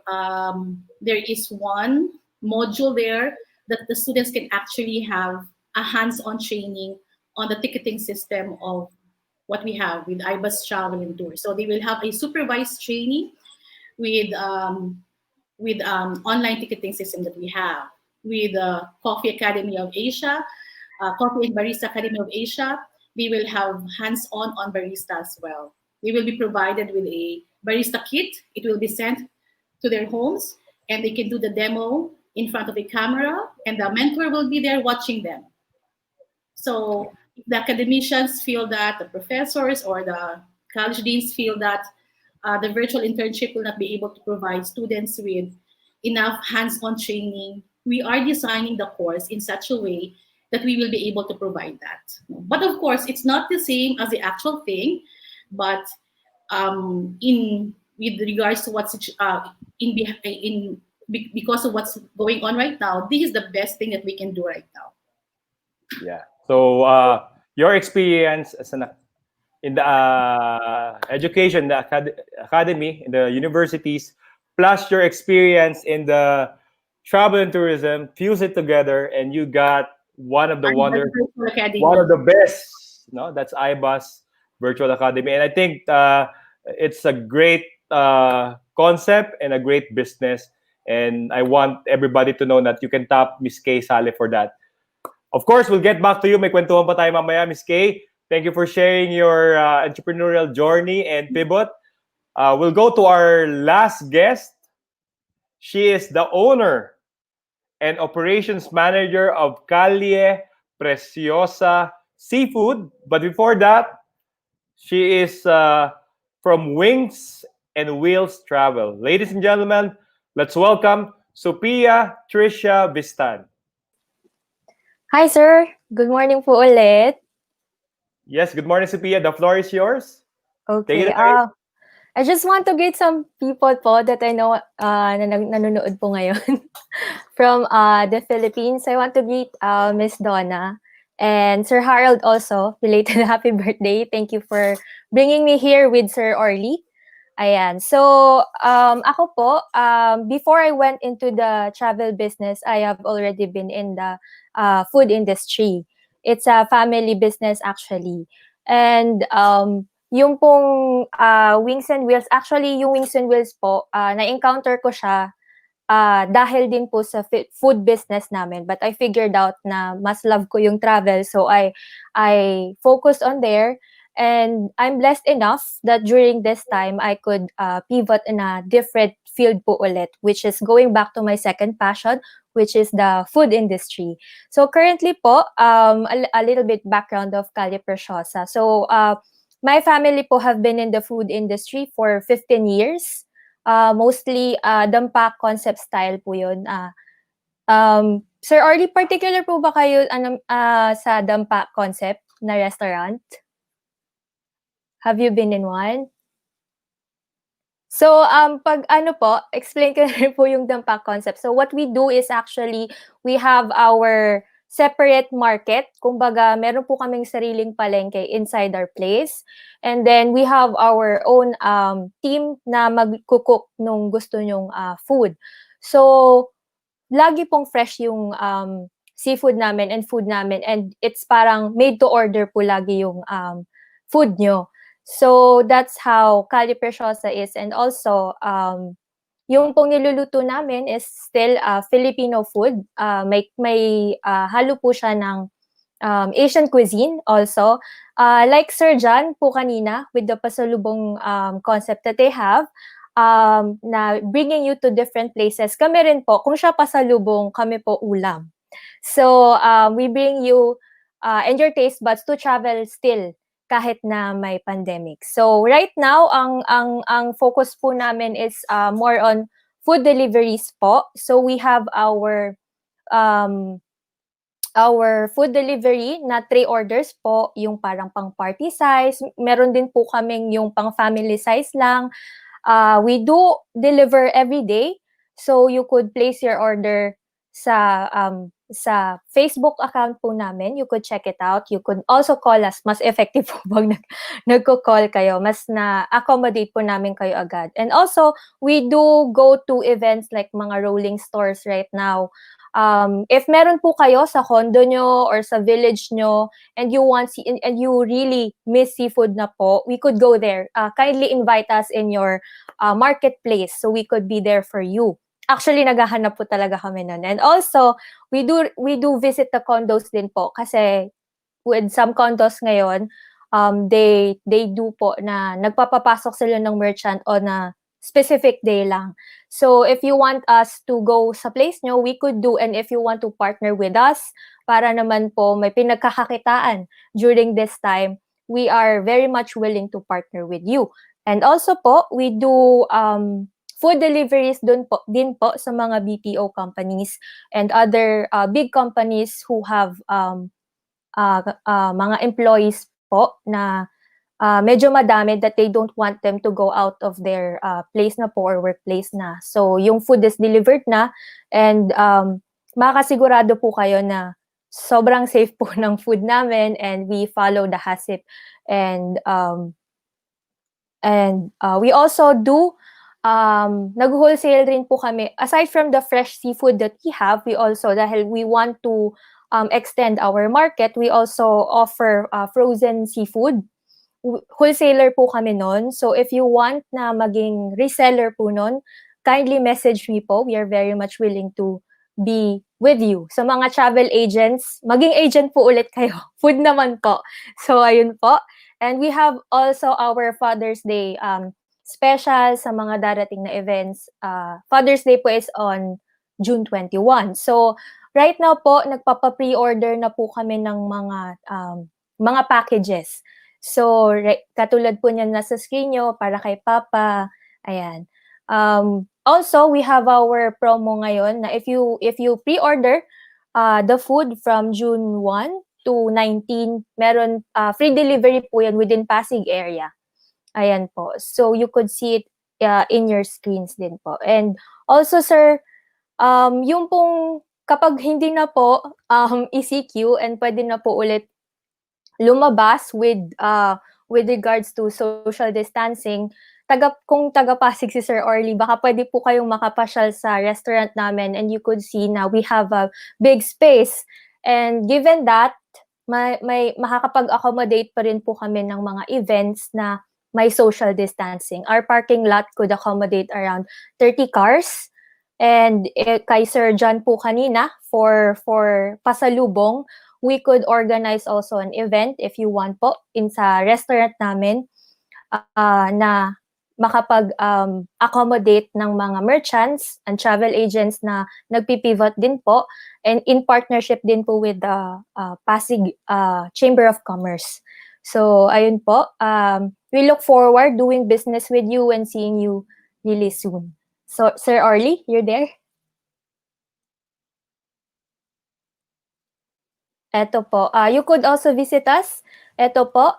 there is one module there that the students can actually have a hands-on training on the ticketing system of what we have with IBUZZ Travel and Tour. So they will have a supervised training with online ticketing system that we have, with Coffee Academy of Asia, Coffee and Barista Academy of Asia. They will have hands-on on barista as well. They will be provided with a barista kit. It will be sent to their homes, and they can do the demo in front of a camera, and the mentor will be there watching them. So if the academicians feel that, the professors or the college deans feel that the virtual internship will not be able to provide students with enough hands-on training, we are designing the course in such a way that we will be able to provide that. But of course, it's not the same as the actual thing, but with regards to what's because of what's going on right now, this is the best thing that we can do right now. Yeah. So your experience as in the education, the academy, in the universities, plus your experience in the travel and tourism, fuse it together, and you got one of the one of the best. No, that's IBUZZ Virtual Academy, and I think it's a great concept and a great business. And I want everybody to know that you can tap Miss Kaye Sale for that. Of course, we'll get back to you. May kwentuhan pa tayo mamaya, Miss Kaye. Thank you for sharing your entrepreneurial journey and pivot. We'll go to our last guest. She is the owner and operations manager of Calle Preciosa Seafood. But before that, she is from Wings and Wheels Travel. Ladies and gentlemen, let's welcome Sophia Tricia Vistan. Hi, sir. Good morning po ulit. Yes, good morning, Sophia. The floor is yours. Okay. I just want to greet some people po that I know na nanonood po ngayon from the Philippines. I want to greet Miss Donna and Sir Harold also. Belated happy birthday. Thank you for bringing me here with Sir Orly. Ayan. So, ako po, before I went into the travel business, I have already been in the food industry. It's a family business actually. And yung pong Wings and Wheels, actually yung Wings and Wheels po, na-encounter ko siya dahil din po sa food business namin. But I figured out na mas love ko yung travel. So I focused on there. And I'm blessed enough that during this time, I could pivot in a different field po ulit, which is going back to my second passion, which is the food industry. So currently po, a little bit background of Calle Preciosa. So my family po have been in the food industry for 15 years. Mostly dampak concept style po yun. Sir Orly, particular po ba kayo sa dampak concept na restaurant? Have you been in one? So, pag explain ko na rin po yung dampak concept. So, what we do is actually, we have our separate market. Kumbaga, meron po kaming sariling palengke inside our place. And then, we have our own team na mag-cook nung gusto nyong food. So, lagi pong fresh yung seafood namin and food namin. And it's parang made to order po lagi yung food nyo. So, that's how Calle Preciosa is. And also, yung pong niluluto namin is still Filipino food. May halo po siya ng Asian cuisine also. Like Sir John po kanina with the Pasalubong concept that they have, na bringing you to different places. Kami rin po, kung siya pasalubong, kami po ulam. So, we bring you and your taste buds to travel still kahit na may pandemic. So right now ang focus po namin is more on food deliveries po. So we have our our food delivery na 3 orders po, yung parang pang party size. Meron din po kaming yung pang family size lang. We do deliver every day, so you could place your order sa Facebook account po namin. You could check it out. You could also call us. Mas effective po pag nagko-call kayo. Mas na-accommodate po namin kayo agad. And also, we do go to events like mga rolling stores right now. If meron po kayo sa condo nyo or sa village nyo and you really miss seafood na po, we could go there. Kindly invite us in your marketplace so we could be there for you. Actually, naghahanap po talaga kami nun. And also, we do visit the condos din po kasi with some condos ngayon, they do po na nagpapapasok sila ng merchant on a specific day lang. So if you want us to go sa place nyo, we could do, and if you want to partner with us, para naman po may pinagkakakitaan during this time, we are very much willing to partner with you. And also po, we do food deliveries din po sa mga BPO companies and other big companies who have mga employees po na medyo madami that they don't want them to go out of their place na po or workplace na. So, yung food is delivered na and makasigurado po kayo na sobrang safe po ng food namin and we follow the HACCP and we also do nag-wholesale rin po kami. Aside from the fresh seafood that we have, we also, dahil we want to extend our market, we also offer frozen seafood. Wholesaler po kami nun. So if you want na maging reseller po nun, kindly message me po. We are very much willing to be with you. Sa mga travel agents, maging agent po ulit kayo. Food naman po. So ayun po. And we have also our Father's Day special sa mga darating na events. Father's Day po is on June 21. So right now po, nagpapa-pre-order na po kami ng mga packages. So, katulad po niyan nasa screen nyo, para kay Papa, ayan. Also, we have our promo ngayon na if you pre-order the food from June 1 to 19, meron free delivery po yan within Pasig area. Ayan po. So, you could see it in your screens din po. And also, sir, yung pong kapag hindi na po ECQ and pwede na po ulit lumabas with regards to social distancing, kung taga-Pasig si Sir Orly, baka pwede po kayong makapasyal sa restaurant namin and you could see na we have a big space. And given that, may makakapag-accommodate pa rin po kami ng mga events na may social distancing. Our parking lot could accommodate around 30 cars. And kay Sir John po kanina, for Pasalubong, we could organize also an event if you want po sa restaurant namin na makapag-accommodate ng mga merchants and travel agents na nagpipivot din po and in partnership din po with the Pasig Chamber of Commerce. So, ayun po. We look forward doing business with you and seeing you really soon. So, Sir Orly, you're there? Eto po. You could also visit us. Eto po.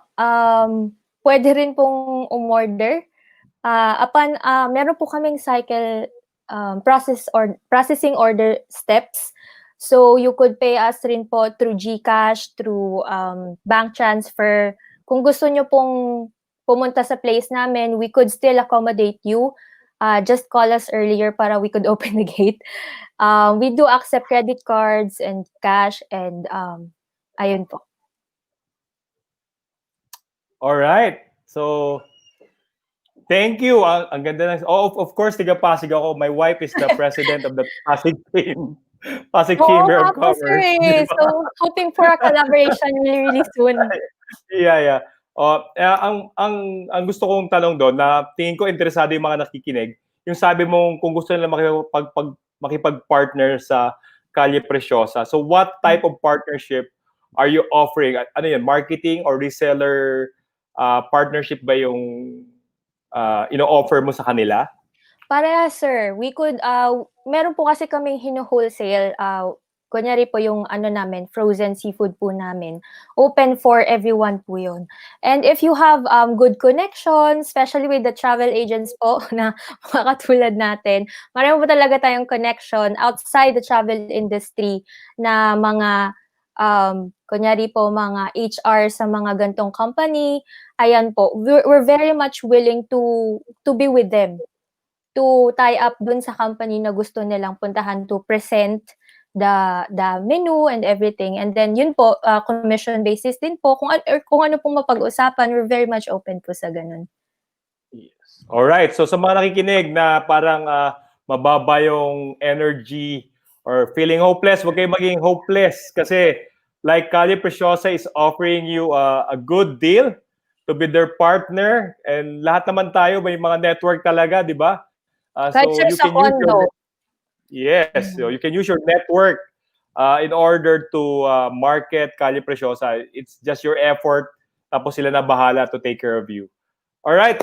Pwede rin pong umorder. Meron po kaming cycle processing order steps. So you could pay us rin po through GCash, through bank transfer. Kung gusto nyo pong pumunta sa place namin, we could still accommodate you. Just call us earlier para we could open the gate. We do accept credit cards and cash and ayun po. All right. So, thank you. Ang ganda ng... Oh, of course, taga-Pasig ako. My wife is the president of the Pasig team. Pasig Chamber of Commerce. Sir, so, hoping for a collaboration really soon. Yeah. Ang gusto kong tanong doon, na tingin ko interesado yung mga nakikinig, yung sabi mong kung gusto nila makipag-partner sa Calle Preciosa. So what type of partnership are you offering? Ano yan, marketing or reseller partnership ba yung ino-offer mo sa kanila? Para sir, we could meron po kasi kaming hino-wholesale kunyari po yung ano namin, frozen seafood po namin, open for everyone po yun. And if you have good connections, especially with the travel agents po na mga katulad natin, marami po talaga tayong connection outside the travel industry na mga kunyari po mga HR sa mga gantong company, ayan po, we're very much willing to be with them, to tie up dun sa company na gusto nilang puntahan to present the menu and everything. And then yun po, commission basis din po. Kung ano pong mapag-usapan, we're very much open po sa ganun. Yes. Alright, so sa mga nakikinig na parang mababa yung energy or feeling hopeless, huwag kayong maging hopeless kasi like Calle Preciosa is offering you a good deal to be their partner, and lahat naman tayo may mga network talaga, di ba? Kahit So you sa can use condo. yes, so you can use your network in order to market Calle Preciosa. It's just your effort, tapos sila na bahala to take care of you. All right,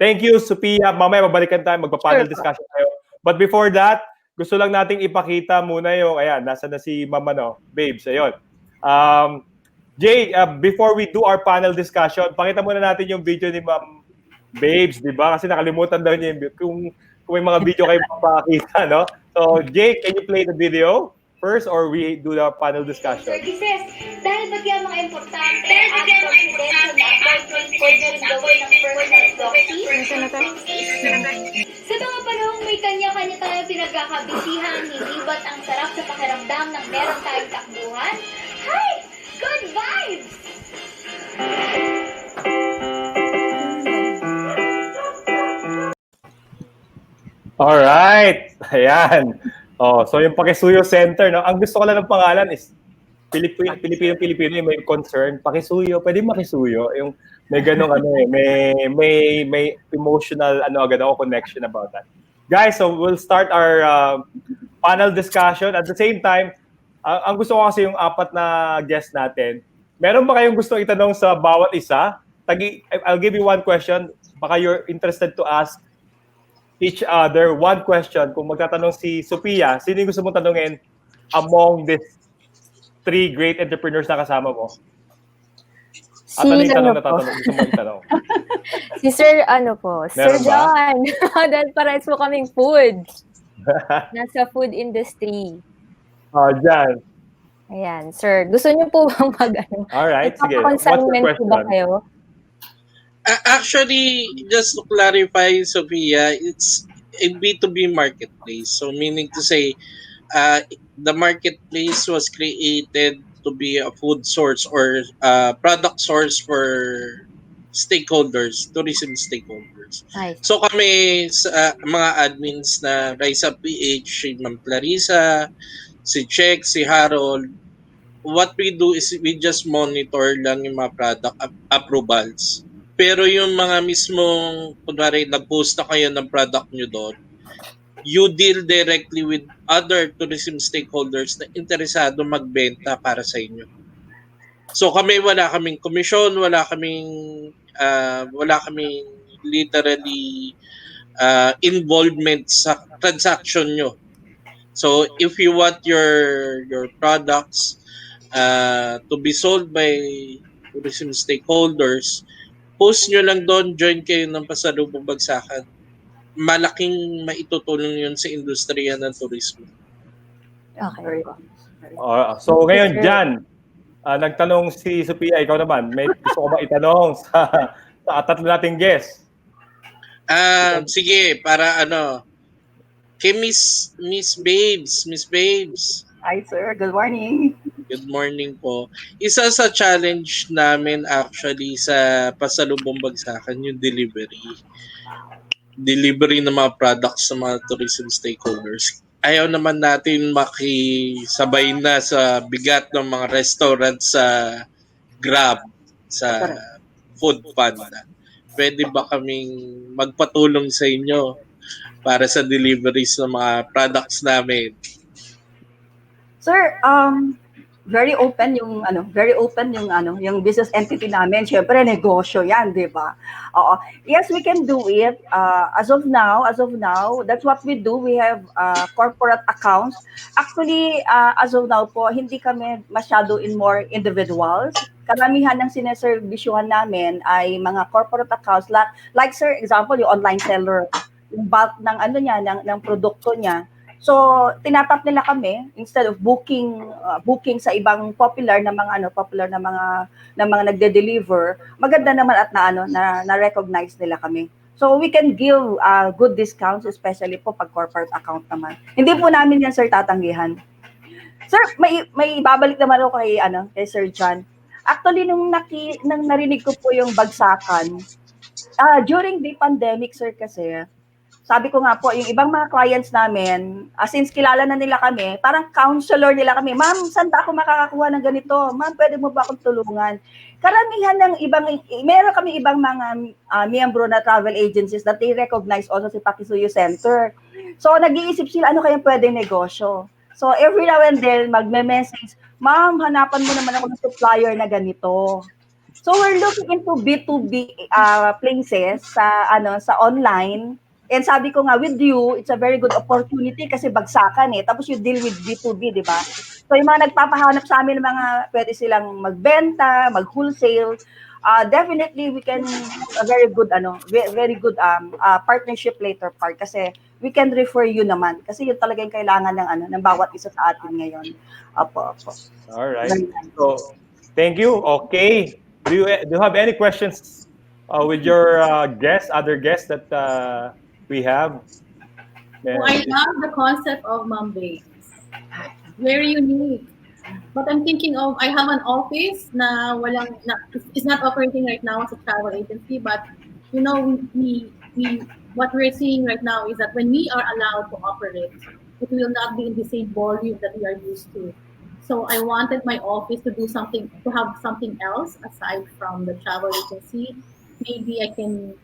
thank you, Sophia. Mamaya mabalikan tayo, magpa-panel discussion tayo. But before that, gusto lang nating ipakita muna yung, ayan, nasa na si Mama, no? Babes, ayun. Jay, before we do our panel discussion, pakita muna natin yung video ni Ma'am Babes, di ba? Kasi nakalimutan daw niya yung kung may mga video kayo mapakita, no? So, Jay, can you play the video first or we do the panel discussion? Services. Dahil bagya mga importante at confidential na appointment pwede rin gawin ng personal proxy. Sa mga panahong may kanya-kanya tayong pinagkakabisihan, hindi ba't ang sarap sa pakiramdam ng meron tayong takbuhan? Hi! Good vibes! Alright, ayan. Oh, so yung PAKISUYO Center, no? Ang gusto ko lang ng pangalan is Pilipino yung may concern. PAKISUYO, pwede makisuyo. Yung may ganong ano eh, may emotional ano agad ako connection about that. Guys, so we'll start our panel discussion. At the same time, ang gusto ko kasi yung apat na guest natin. Meron ba kayong gusto itanong sa bawat isa? I'll give you one question. Baka you're interested to ask each other one question. Kung magtatanong si Sophia, sino yung gusto mong tanungin among these three great entrepreneurs na kasama mo? Si si Sir, Sir John. Dahil parehas mo kaming food. Nasa food industry. John. Ayan, sir. Gusto niyo po bang Alright, sige. What's consignment your po ba question? kayo? Actually, just to clarify, Sophia, it's a B2B marketplace. So meaning to say, the marketplace was created to be a food source or product source for stakeholders, tourism stakeholders. Nice. So kami sa mga admins na Rise Up PH, si Ma'am Clarissa, si Check, si Harold, what we do is we just monitor lang yung mga product approvals. Pero yung mga mismong, kunwari, nag-post na kayo ng product nyo doon, you deal directly with other tourism stakeholders na interesado magbenta para sa inyo. So kami, wala kaming commission, wala kaming literally involvement sa transaction nyo. So if you want your products to be sold by tourism stakeholders, post nyo lang doon, join kayo ng Pasalubong Bagsakan. Malaking maitutulong yun sa industriya ng turismo. Okay. So ngayon, Jan, nagtanong si Sophia, ikaw naman, may gusto ko ba itanong sa tatlo nating guest? Sige, para kay Miss Babes. Hi, sir. Good morning. Good morning po. Isa sa challenge namin actually sa Pasalubong Bagsakan yung delivery ng mga products sa mga tourism stakeholders. Ayaw naman natin makisabay na sa bigat ng mga restaurant sa Grab, sa Food Panda. Pwede ba kaming magpatulong sa inyo para sa deliveries ng mga products namin? Sir, very open yung business entity namin. Syempre negosyo 'yan, 'di ba? Oo. Yes, we can do it. As of now, that's what we do. We have corporate accounts. Actually, as of now po, hindi kami masyado in more individuals. Karamihan ng sineservisyohan namin ay mga corporate accounts like sir, example, yung online seller, yung bulk ng ng produkto niya. So, tinatap nila kami instead of booking sa ibang popular na mga nagde-deliver. Maganda naman at na-recognize nila kami. So, we can give good discounts, especially po pag corporate account naman. Hindi po namin yan, sir, tatanggihan. Sir, may babalik naman ako kay Sir John. Actually, nung narinig ko po yung bagsakan, during the pandemic, sir, kasi, sabi ko nga po, yung ibang mga clients namin, since kilala na nila kami, parang counselor nila kami, ma'am, saan ba ako makakakuha ng ganito? Ma'am, pwede mo ba akong tulungan? Karamihan ng meron kami ibang mga miyembro na travel agencies that they recognize also si PAKISUYO Center. So, nag-iisip sila, ano kayang pwedeng negosyo? So, every now and then, magme-message, ma'am, hanapan mo naman ako ng supplier na ganito. So, we're looking into B2B places sa online. And sabi ko nga, with you, it's a very good opportunity kasi bagsakan eh. Tapos you deal with B2B, di ba? So yung mga nagpapahanap sa amin, mga pwede silang magbenta, mag-wholesale, definitely we can a very good partnership later part kasi we can refer you naman kasi yun talaga yung kailangan ng bawat isa sa atin ngayon. Opo. All right. So, thank you. Okay. Do you have any questions with your other guests that we have? Oh, I love the concept of Mom Babes. Very unique. But I'm thinking of, I have an office it's not operating right now as a travel agency, but you know, what we're seeing right now is that when we are allowed to operate, it will not be in the same volume that we are used to. So I wanted my office to have something else aside from the travel agency. Maybe I can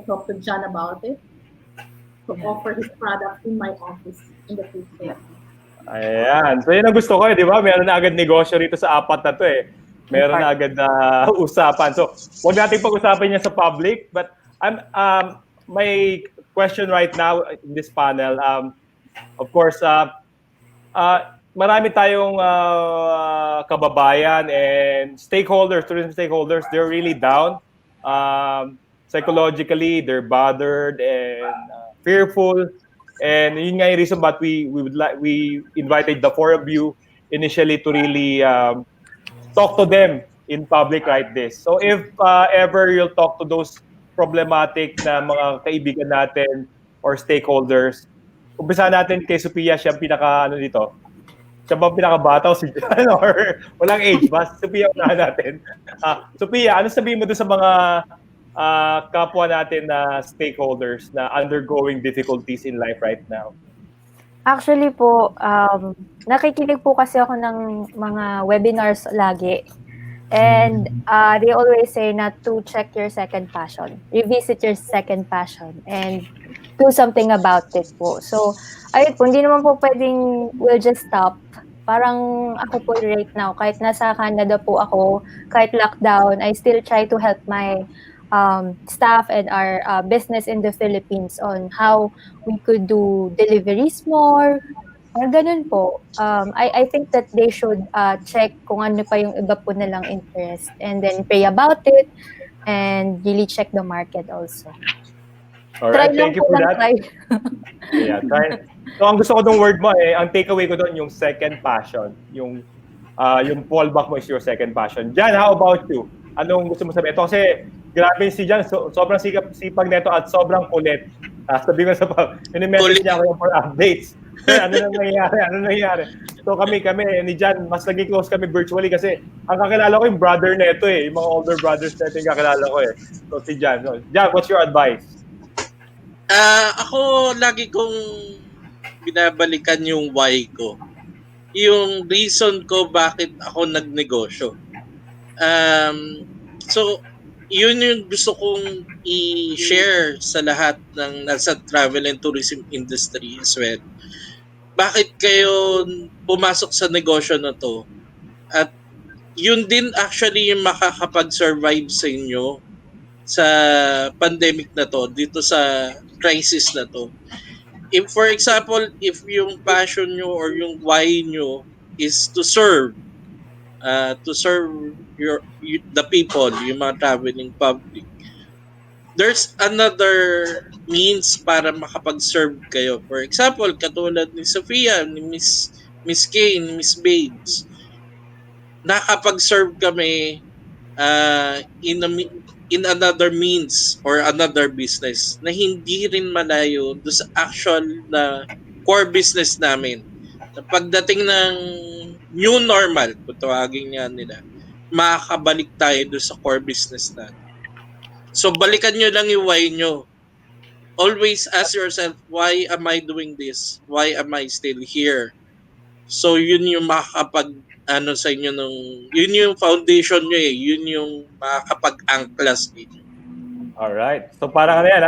talk to John about it to offer his product in my office in the future. Ayan. So yun ang gusto ko di ba? Meron na agad negosyo rito sa apat na to eh. Meron na agad na usapan. So, huwag natin pag-usapan niya sa public, but my question right now in this panel, of course, marami tayong kababayan and tourism stakeholders, they're really down. Psychologically, they're bothered and fearful. And yun nga yung reason but we invited the four of you initially to really talk to them in public like this. So if ever you'll talk to those problematic na mga kaibigan natin or stakeholders, umpisa natin kay Sophia, siya dito. Siya ba pinakabata o si John or walang age ba? Sophia, unahan natin. Sophia, ano sabihin mo doon sa mga kapwa natin na stakeholders na undergoing difficulties in life right now? Actually po, nakikinig po kasi ako ng mga webinars lagi. And they always say not to check your second passion. Revisit your second passion and do something about it po. So, ayun po, hindi naman po pwedeng we'll just stop. Parang ako po right now, kahit nasa Canada po ako, kahit lockdown, I still try to help my staff and our business in the Philippines on how we could do deliveries more. Ganun po. I think that they should check kung ano pa yung iba po nilang interest and then pray about it and really check the market also. Alright, thank you for that. Yeah, try. So ang gusto ko dong word mo ang takeaway ko doon yung second passion. Yung fallback mo is your second passion. Jan, how about you? Anong gusto mo sabihin? Ito kasi grabe si Jan, sobrang sipag nito at sobrang kulit. Sabi ko message niya ako for updates. Ano nangyayari? So kami ni Jan, mas naging close kami virtually kasi ang kakilala ko yung brother nito yung mga older brothers natin yung kakilala ko So si Jan. So, Jan, what's your advice? Ako lagi kong binabalikan yung why ko. Yung reason ko bakit ako nagnegosyo. So yun yung gusto kong i-share sa lahat ng nasa travel and tourism industry as well. Bakit kayo pumasok sa negosyo na to? At yun din actually yung makakapag-survive sa inyo sa pandemic na to, dito sa crisis na to. If for example, if yung passion nyo or yung why nyo is to serve the people, yung mga traveling public, there's another means para makapag-serve kayo. For example, katulad ni Sofia, ni Miss Kay, ni Miss Babes, nakapag-serve kami in another means or another business na hindi rin malayo do sa actual na core business namin. Na pagdating ng new normal, kung tawagin nga nila, makakabalik tayo do sa core business natin. So balikan nyo lang yung why nyo. Always ask yourself, why am I doing this? Why am I still here? So yun yung makakapag sa inyo yun yung foundation nyo yun yung makakapag-angklas ninyo. Alright. So parang ano yan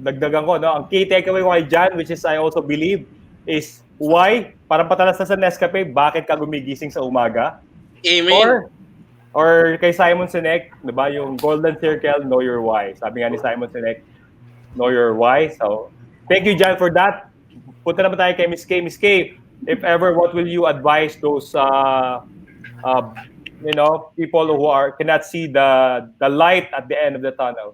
dagdagan ko, no? Ang key takeaway ko kay John, which is I also believe, is why, parang patalas na sa Nescafe, bakit ka gumigising sa umaga? Amen. Or kay Simon Sinek, di ba, yung Golden Circle, know your why. Sabi nga ni Simon Sinek, know your why. So, thank you, John, for that. Punta naman tayo kay Miss Kay. Miss Kay, if ever, what will you advise those people who cannot see the light at the end of the tunnel?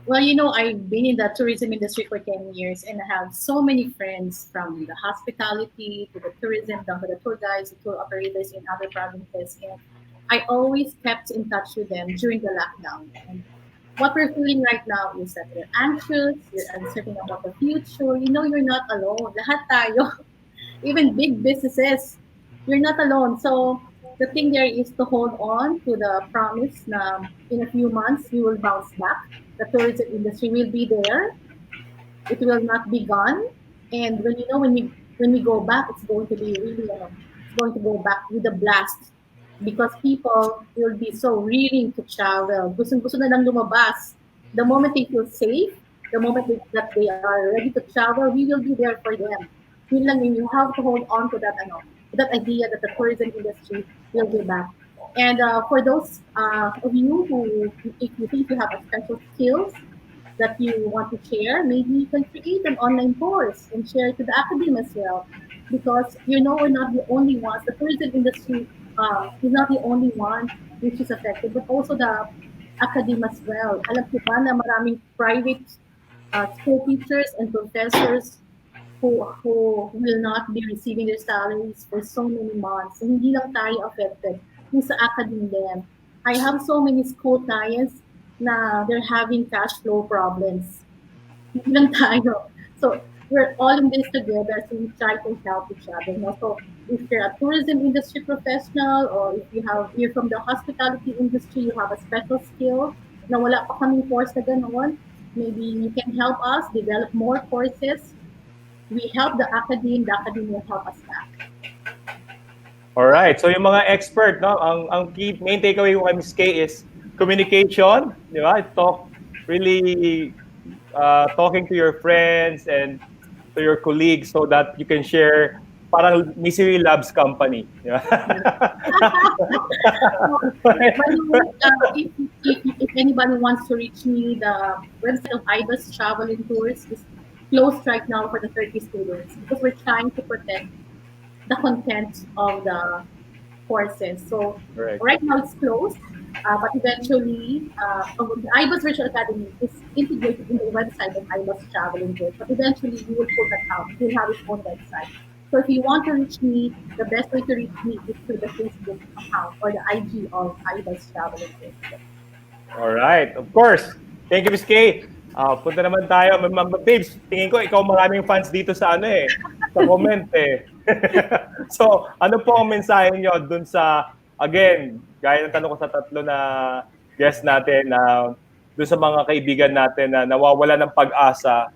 Well, I've been in the tourism industry for 10 years and I have so many friends from the hospitality to the tourism, down to the tour guides, the tour operators in other provinces. And I always kept in touch with them during the lockdown. And what we're feeling right now is that you're anxious, you're uncertain about the future. You're not alone. Lahat tayo, even big businesses, you're not alone. So the thing there is to hold on to the promise na in a few months you will bounce back. The tourism industry will be there. It will not be gone. And when we go back, it's going to be really it's going to go back with a blast because people will be so willing to travel. Gusto na lang lumabas. The moment they feel safe, the moment that they are ready to travel, we will be there for them. Yun lang yun, you have to hold on to that idea that the tourism industry will be back. And for those of you who, if you think you have a special skills that you want to share, maybe you can create an online course and share it to the academy as well. Because we're not the only ones. The tourism industry is not the only one which is affected, but also the academy as well. Alam ko ba na maraming private school teachers and professors who will not be receiving their salaries for so many months. So, hindi lang tayo affected. Yung sa academy din. I have so many school clients na they're having cash flow problems. Hindi lang tayo. So, we're all in this together, so we try to help each other. So, if you're a tourism industry professional or if you're from the hospitality industry, you have a special skill na wala pa kaming course na ganoon, maybe you can help us develop more courses. We help the academy will help us back. All right. So yung mga expert, no, ang key main takeaway ko kay Ms. Kay is communication, di ba? Talking to your friends and to your colleagues so that you can share parang Misery Labs company. Di ba? If anybody wants to reach me, the website of IBUZZ Travel and Tours is closed right now for the 30 students because we're trying to protect the content of the courses. So right now it's closed, but eventually the IBUZZ Virtual Academy is integrated in the website of IBUZZ Travel and Tours. But eventually we will pull that out. We'll have its own website. So if you want to reach me, the best way to reach me is through the Facebook account or the IG of IBUZZ Travel and Tours. All right. Of course. Thank you, Ms. Kay. Punta naman tayo. Babes, tingin ko ikaw maraming fans dito sa sa comment So, ano po ang mensahe niyo dun sa, again, gaya ng tanong ko sa tatlo na guest natin, dun sa mga kaibigan natin na nawawala ng pag-asa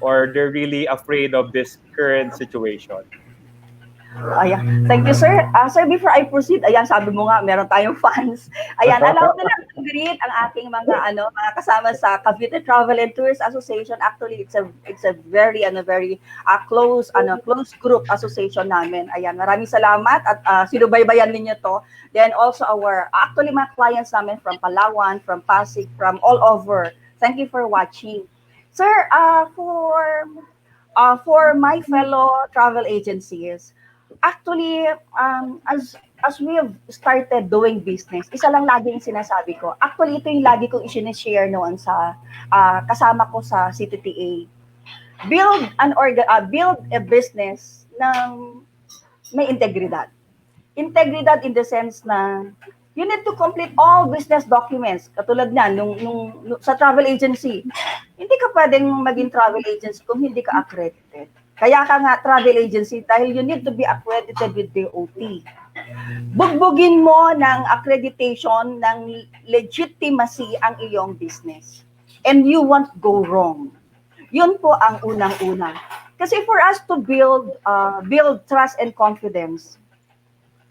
or they're really afraid of this current situation? Ayan. Thank you, sir. Sir, before I proceed, ayan, sabi mo nga, meron tayong fans. Ayan, allow na lang to greet ang aking mga kasama sa Cavite Travel and Tours Association. Actually, it's a very close group association namin. Ayan, maraming salamat at sinubaybayan ninyo to. Then also actually mga clients namin from Palawan, from Pasig, from all over. Thank you for watching. Sir, for my fellow travel agencies, actually, as we have started doing business, isa lang lagi yung sinasabi ko. Actually, ito yung lagi kong i-share noon sa kasama ko sa CTTA. Build a business ng may integridad. Integridad in the sense na you need to complete all business documents. Katulad niyan, nung sa travel agency, hindi ka pwedeng maging travel agency kung hindi ka accredited. Kaya ka nga travel agency dahil you need to be accredited with DOT. Bugbugin mo ng accreditation, ng legitimacy ang iyong business. And you won't go wrong. Yun po ang unang-una. Kasi for us to build trust and confidence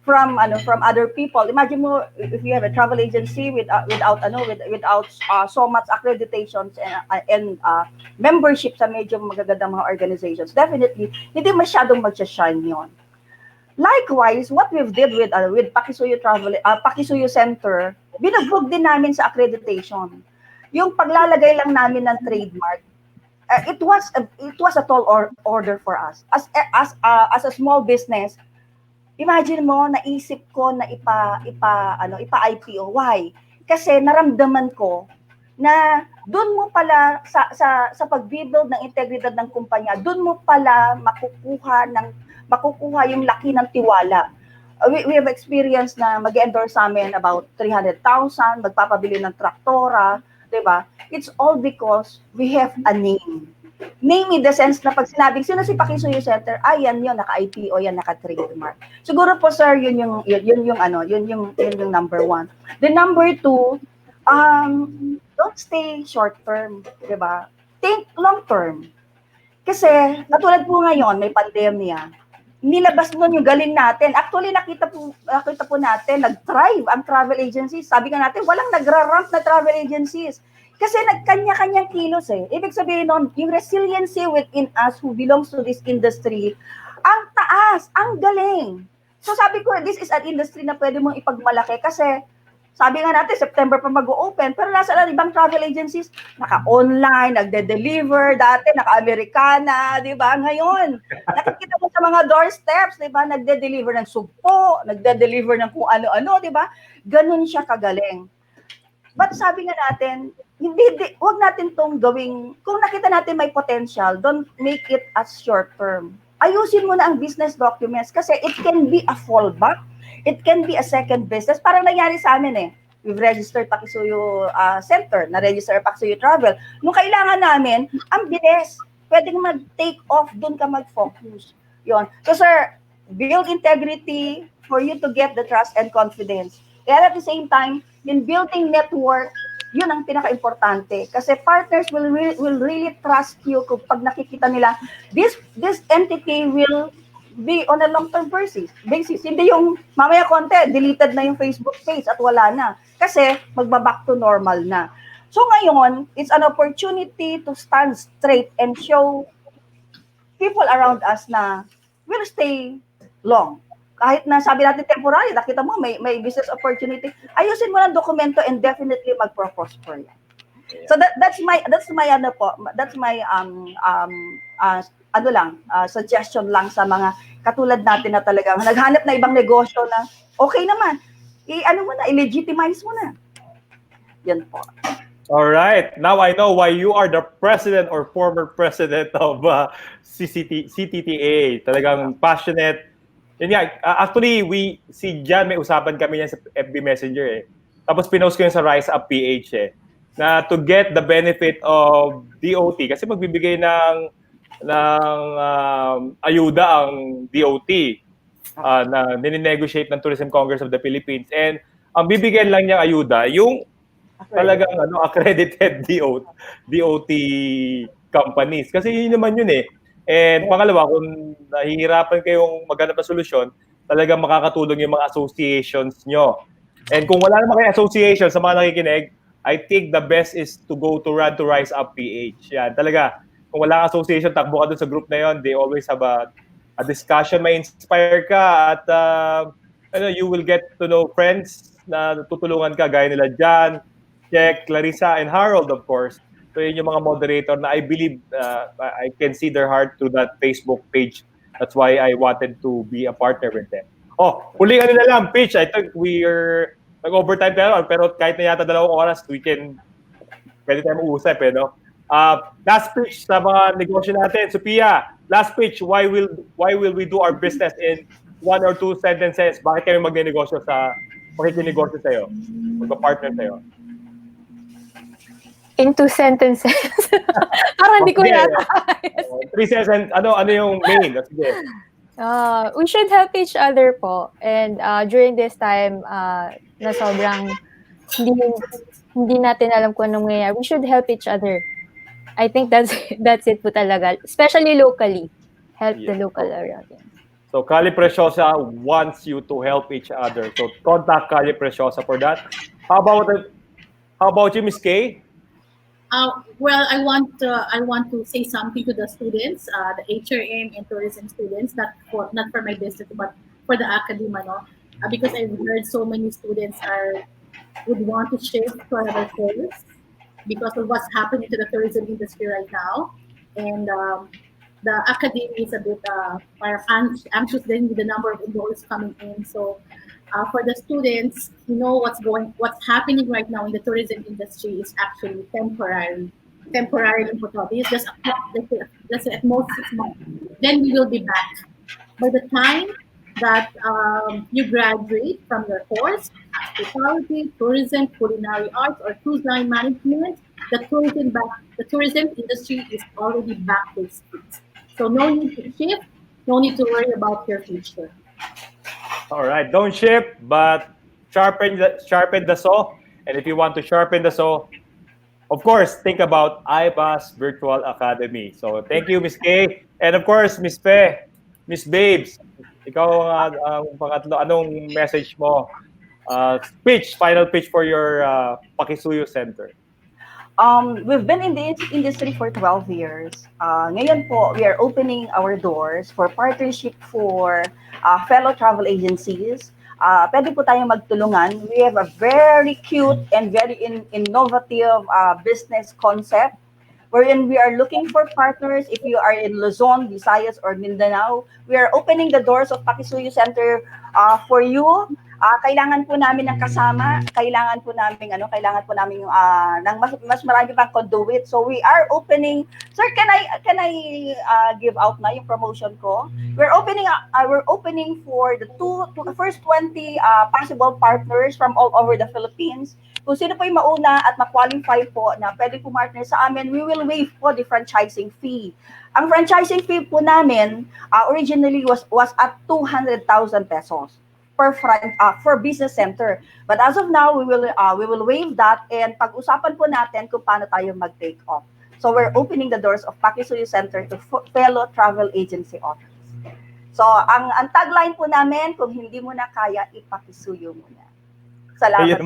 from other people. Imagine mo if you have a travel agency without so much accreditations and membership sa medyo magagandang mga organizations. Definitely hindi masyadong magsa-shine 'yon. Likewise, what we've did with PAKISUYO PAKISUYO Center, binabog din namin sa accreditation. Yung paglalagay lang namin ng trademark, it was a tall order for us as a small business. Imagine mo, naisip ko na ipa-IPO. Why? Kasi naramdaman ko na doon mo pala sa pag-build ng integridad ng kumpanya, doon mo pala makukuha yung laki ng tiwala. We have experienced na mag-endorse sa amin about 300,000, magpapabili ng traktora, 'di ba? It's all because we have a name. Name in the sense na pag sinabing sino si PAKISUYO Center, yan yun, naka-IPO yan, naka-trademark. Siguro po sir, yun yung number one. The number two, don't stay short term, 'di ba? Think long term. Kasi katulad po ngayon, may pandemya. Nilabas nun yung galing natin. Actually, nakita po natin, nag-thrive ang travel agencies. Sabi nga natin, walang nagra-ramp na travel agencies. Kasi nagkanya-kanyang kilos eh. Ibig sabihin nun, yung resiliency within us who belongs to this industry, ang taas, ang galing. So sabi ko, this is an industry na pwede mong ipagmalaki kasi sabi nga natin, September pa mag-open, pero nasa ibang travel agencies, naka-online, nagde-deliver, dati naka-Americana, di ba? Ngayon, nakikita mo sa mga doorsteps, di ba? Nagde-deliver ng sugpo, nagde-deliver ng kung ano-ano, di ba? Ganun siya kagaling. But sabi nga natin, wag natin tong gawing, kung nakita natin may potential, don't make it as short term. Ayusin mo na ang business documents kasi it can be a fallback, it can be a second business. Parang nangyari sa amin eh. We've registered PAKISUYO Center, na-register PAKISUYO Travel. Nung kailangan namin, ang bilis. Pwedeng mag-take off, dun ka mag-focus. Yun. So sir, build integrity for you to get the trust and confidence. Kaya at the same time, in building network, yun ang pinaka-importante. Kasi partners will really trust you kung pag nakikita nila, this entity will be on a long-term basis. Hindi yung mamaya konti, deleted na yung Facebook page at wala na. Kasi magba-back to normal na. So ngayon, it's an opportunity to stand straight and show people around us na will stay long. Kahit na sabi natin temporary, nakita mo may business opportunity, ayusin mo ng dokumento and definitely magpo-prosper yan. So that's my suggestion lang sa mga katulad natin na talagang naghanap na ibang negosyo na okay naman. I-legitimize mo na. Yan po. All right. Now I know why you are the president or former president of CTTA. Talagang passionate. Yun nga, actually, si Jan, may usapan kami yan sa FB Messenger eh. Tapos pinost ko yun sa Rise Up PH eh. Na to get the benefit of DOT, kasi magbibigay ng ayuda ang DOT na nininegotiate ng Tourism Congress of the Philippines. And ang bibigyan lang niyang ayuda, yung talagang accredited DOT companies. Kasi yun naman yun eh. And pangalawa, kung nahihirapan kayong maghanap ng solusyon, talagang makakatulong yung mga associations nyo. And kung wala naman kayo association sa mga nakikinig, I think the best is to go to Run to Rise Up PH. Yan, talaga. Kung wala kang association, takbo ka dun sa group na yon. They always have a discussion, may inspire ka at you will get to know friends na tutulungan ka gaya nila Jan, Jack, Clarissa, and Harold, of course. So yun yung mga moderator na I believe I can see their heart through that Facebook page. That's why I wanted to be a partner with them. Oh, huling ano na lang, Pitch. I think we're nag-overtime pero kahit na yata 2 oras, pwede tayo mag-uusap no? Last pitch sa mga negosyo natin. Sophia, last pitch, why will we do our business in 1 or 2 sentences? Bakit kami magne-negosyo sa makikinegosyo sa'yo? Magpa-partner sa'yo? In 2 sentences. Parang hindi ko yata. 3 sentences, ano yung main? Sige. We should help each other po. And during this time, na sobrang hindi natin alam kung anong mangyayari, we should help each other. I think that's it po talaga. Especially locally. Help the local area. So, Calle Preciosa wants you to help each other. So, contact Calle Preciosa for that. How about you, Miss Kaye? Well, I want to say something to the students, the HRM and tourism students, not for my business, but for the academia, no? Because I've heard so many students would want to shift to another course because of what's happening to the tourism industry right now, and the academy is a bit anxious then with the number of enrollees coming in. So for the students, what's happening right now in the tourism industry is actually temporary. Temporarily for 12 years, just let's say at most 6 months. Then we will be back. By the time that you graduate from your course, hospitality, tourism, culinary arts, or cruise line management, the tourism industry is already back to its feet. So no need to shift, no need to worry about your future. All right, don't shift, but sharpen the saw. And if you want to sharpen the saw, of course, think about IBUZZ Virtual Academy. So thank you, Miss Kaye. And of course, Miss Pe, Miss Babes, ikaw ang pangatlo. Anong message mo? Final pitch for your PAKISUYO Center. We've been in the industry for 12 years. Ngayon po, we are opening our doors for partnership for fellow travel agencies. Pwede po tayong magtulungan. We have a very cute and very innovative business concept wherein we are looking for partners. If you are in Luzon, Visayas, or Mindanao, we are opening the doors of PAKISUYO Center for you. Kailangan po namin ng kasama, kailangan po namin yung ng mas marami pang conduit. So we are opening. Sir, can I give out na yung promotion ko? We're opening for the first 20 possible partners from all over the Philippines. Kung sino po yung mauna at ma-qualify po na pwede po partner sa amin, we will waive po the franchising fee. Ang franchising fee po namin originally was at 200,000 pesos per business center. But as of now, we will waive that and pag-usapan po natin kung paano tayo mag-take off. So we're opening the doors of PAKISUYO Center to fellow travel agency office. So ang tagline po namin, kung hindi mo na kaya, ipakisuyo mo na. Salamat.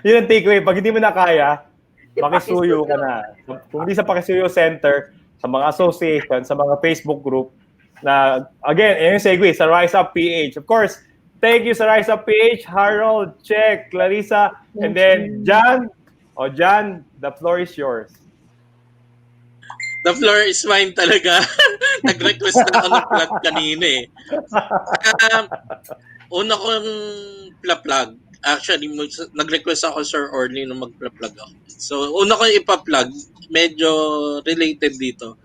Yun ang takeaway. Pag hindi mo na kaya, pakisuyo ka na. Kung hindi sa PAKISUYO Center, sa mga association, sa mga Facebook group, na, again, yung segue, sa Rise Up PH. Of course, thank you sa Rise Up PH, Harold, Check, Clarissa, and then Jan. Jan, the floor is yours. The floor is mine talaga. Nag-request na ako ng plug kanina eh. Una kong plug. Actually, nag-request ako Sir Orly na mag-plug ako. So, una kong ipa-plug, medyo related dito.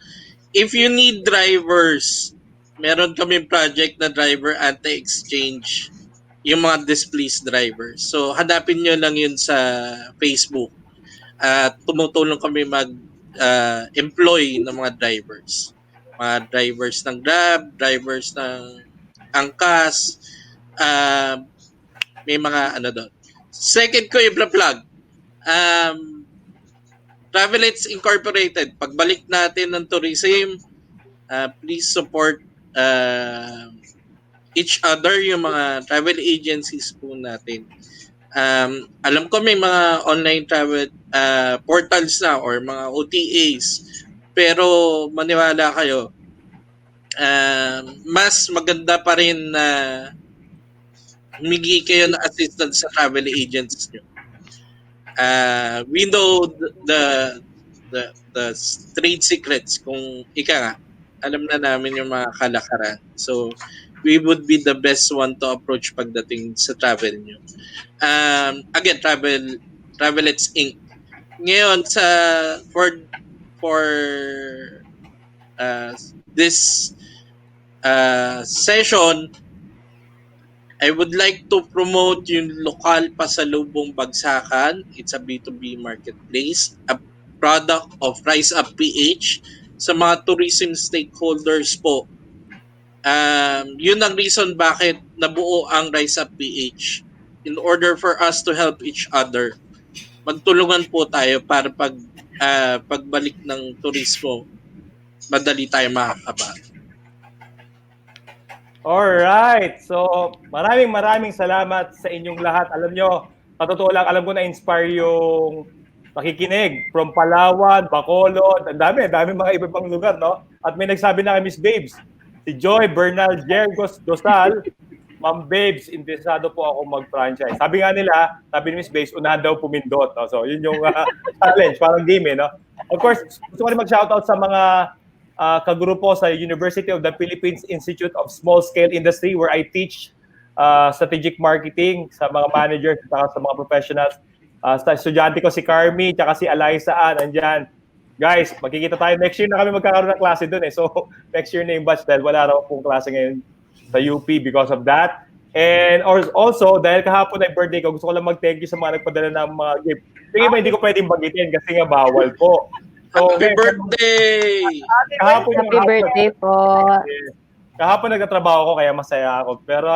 If you need drivers, meron kami project na driver anti-exchange, yung mga displaced drivers. So, hanapin nyo lang yun sa Facebook. At tumutulong kami mag-employ ng mga drivers. Mga drivers ng Grab, drivers ng Angkas, may mga ano doon. Second ko i-plug. Travletz Incorporated, pagbalik natin ng tourism, please support each other, yung mga travel agencies po natin. Alam ko may mga online travel portals na or mga OTAs, pero maniwala kayo, mas maganda pa rin na humingi kayo ng assistance sa travel agents nyo. We know the trade secrets, kung ika nga, alam na namin yung mga kalakaran. So, we would be the best one to approach pagdating sa travel nyo. Again, Travletz Inc. Ngayon, for this session, I would like to promote yung lokal Pasalubong Bagsakan. It's a B2B marketplace, a product of Rise Up PH. Sa mga tourism stakeholders po, yun ang reason bakit nabuo ang Rise Up PH. In order for us to help each other, magtulungan po tayo para pagbalik ng turismo, madali tayo makakabalik. Alright. So, maraming salamat sa inyong lahat. Alam nyo, patotoo lang, alam ko na-inspire yung nakikinig from Palawan, Bacolod, ang dami mga iba pang lugar, no? At may nagsabi na kay Miss Babes, si Joy Bernal Jergos Dosal, Ma'am Babes, interesado po ako mag-franchise. Sabi nga nila, sabi ni Miss Babes, unahan daw pumindot. No? So, yun yung challenge, parang game, no? Of course, gusto ko rin mag-shoutout sa mga kagrupo sa University of the Philippines Institute of Small Scale Industry, where I teach strategic marketing sa mga managers at sa mga professionals. Sa estudyante ko si Carmi, tsaka si Eliza andyan. Guys, magkikita tayo. Next year na kami magkakaroon ng klase dun eh. So, next year na yung batch dahil wala raw pong klase ngayon sa UP because of that. And also, dahil kahapon ay birthday ko, gusto ko lang mag-thank you sa mga nagpadala ng mga gift. Sige ba, hindi ko pwedeng bagitin kasi nga bawal po. So, Happy birthday! Kahapon Happy birthday po. Kahapon nagtatrabaho ko kaya masaya ako. Pero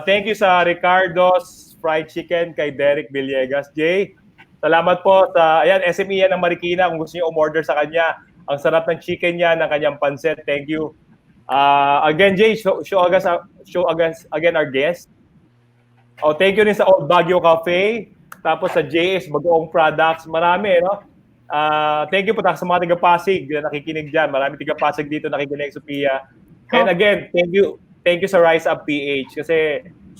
thank you sa Ricardo's Fried Chicken kay Derek Villegas. Jay, salamat po sa SME yan ng Marikina kung gusto niyo umorder sa kanya. Ang sarap ng chicken niya, ng kanyang pancit. Thank you. Again, Jay, show again our guest. Oh, thank you rin sa Old Baguio Cafe. Tapos sa JS Bagoong Products. Marami, no? Thank you po sa mga taga-Pasig na nakikinig dyan. Marami taga-Pasig dito nakikinig, Sophia. And again, thank you sa Rise Up PH kasi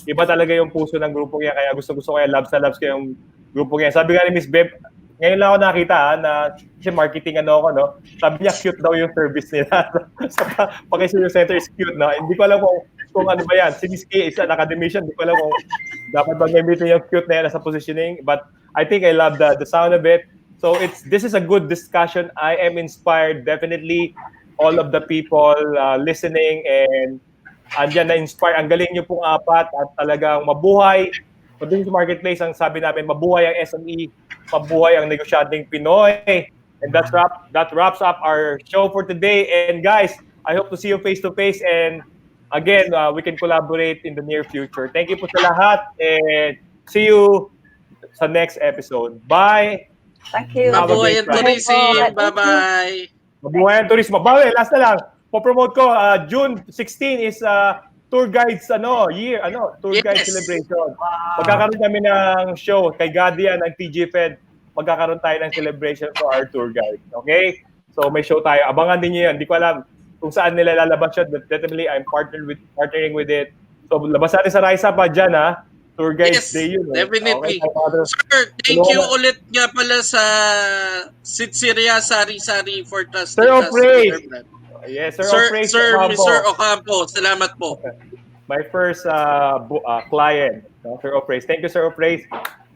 iba talaga yung puso ng grupo niya. Kaya gusto-gusto ko loves ko yung grupo niya. Sabi nga ni Miss Beb, ngayon lang ako nakita na kasi marketing ako, no? Sabi niya cute daw yung service nila. Sa PAKISUYO Center is cute, no? Hindi ko alam kung ano ba yan. Si Miss K is an academician. Hindi ko alam kung dapat ba gamitin yung cute na yan sa positioning. But I think I love the sound of it. So this is a good discussion. I am inspired, definitely, all of the people listening and andyan na-inspire. Ang galing nyo pong apat at talagang mabuhay. Pagdating sa marketplace, ang sabi namin, mabuhay ang SME, mabuhay ang negosyanteng Pinoy. And that wraps up our show for today. And guys, I hope to see you face-to-face. And again, we can collaborate in the near future. Thank you po sa lahat. And see you sa next episode. Bye! Thank you. Mabuhay ang tourism. Bye-bye. Mabuhay ang turismo. Bale, last na lang. Po-promote ko, June 16 is tour guides year, tour guide celebration. Magkakaroon kami ng show kay Gadian ng TG Fed. Magkakaroon tayo ng celebration for our tour guide. Okay? So may show tayo. Abangan din niyo 'yan. Hindi ko alam kung saan nila lalabas yun, but definitely I'm partnering with it. So labas natin sa Rise Up dyan, ha? Tour guides day yun. Definitely. Okay, Sir, thank you ulit nga pala sa Sitsirya Sari-Sari for Trust. Sir O'Praise. Yes, Sir O'Praise. Mr. Ocampo, salamat po. My first client, Sir O'Praise. Thank you, Sir O'Praise.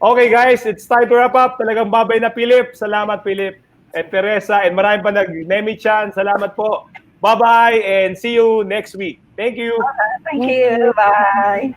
Okay, guys, it's time to wrap up. Talagang babay na Philip. Salamat, Philip. And Teresa. And marami pa Nemi Chan. Salamat po. Bye-bye and see you next week. Thank you. Thank you. Bye.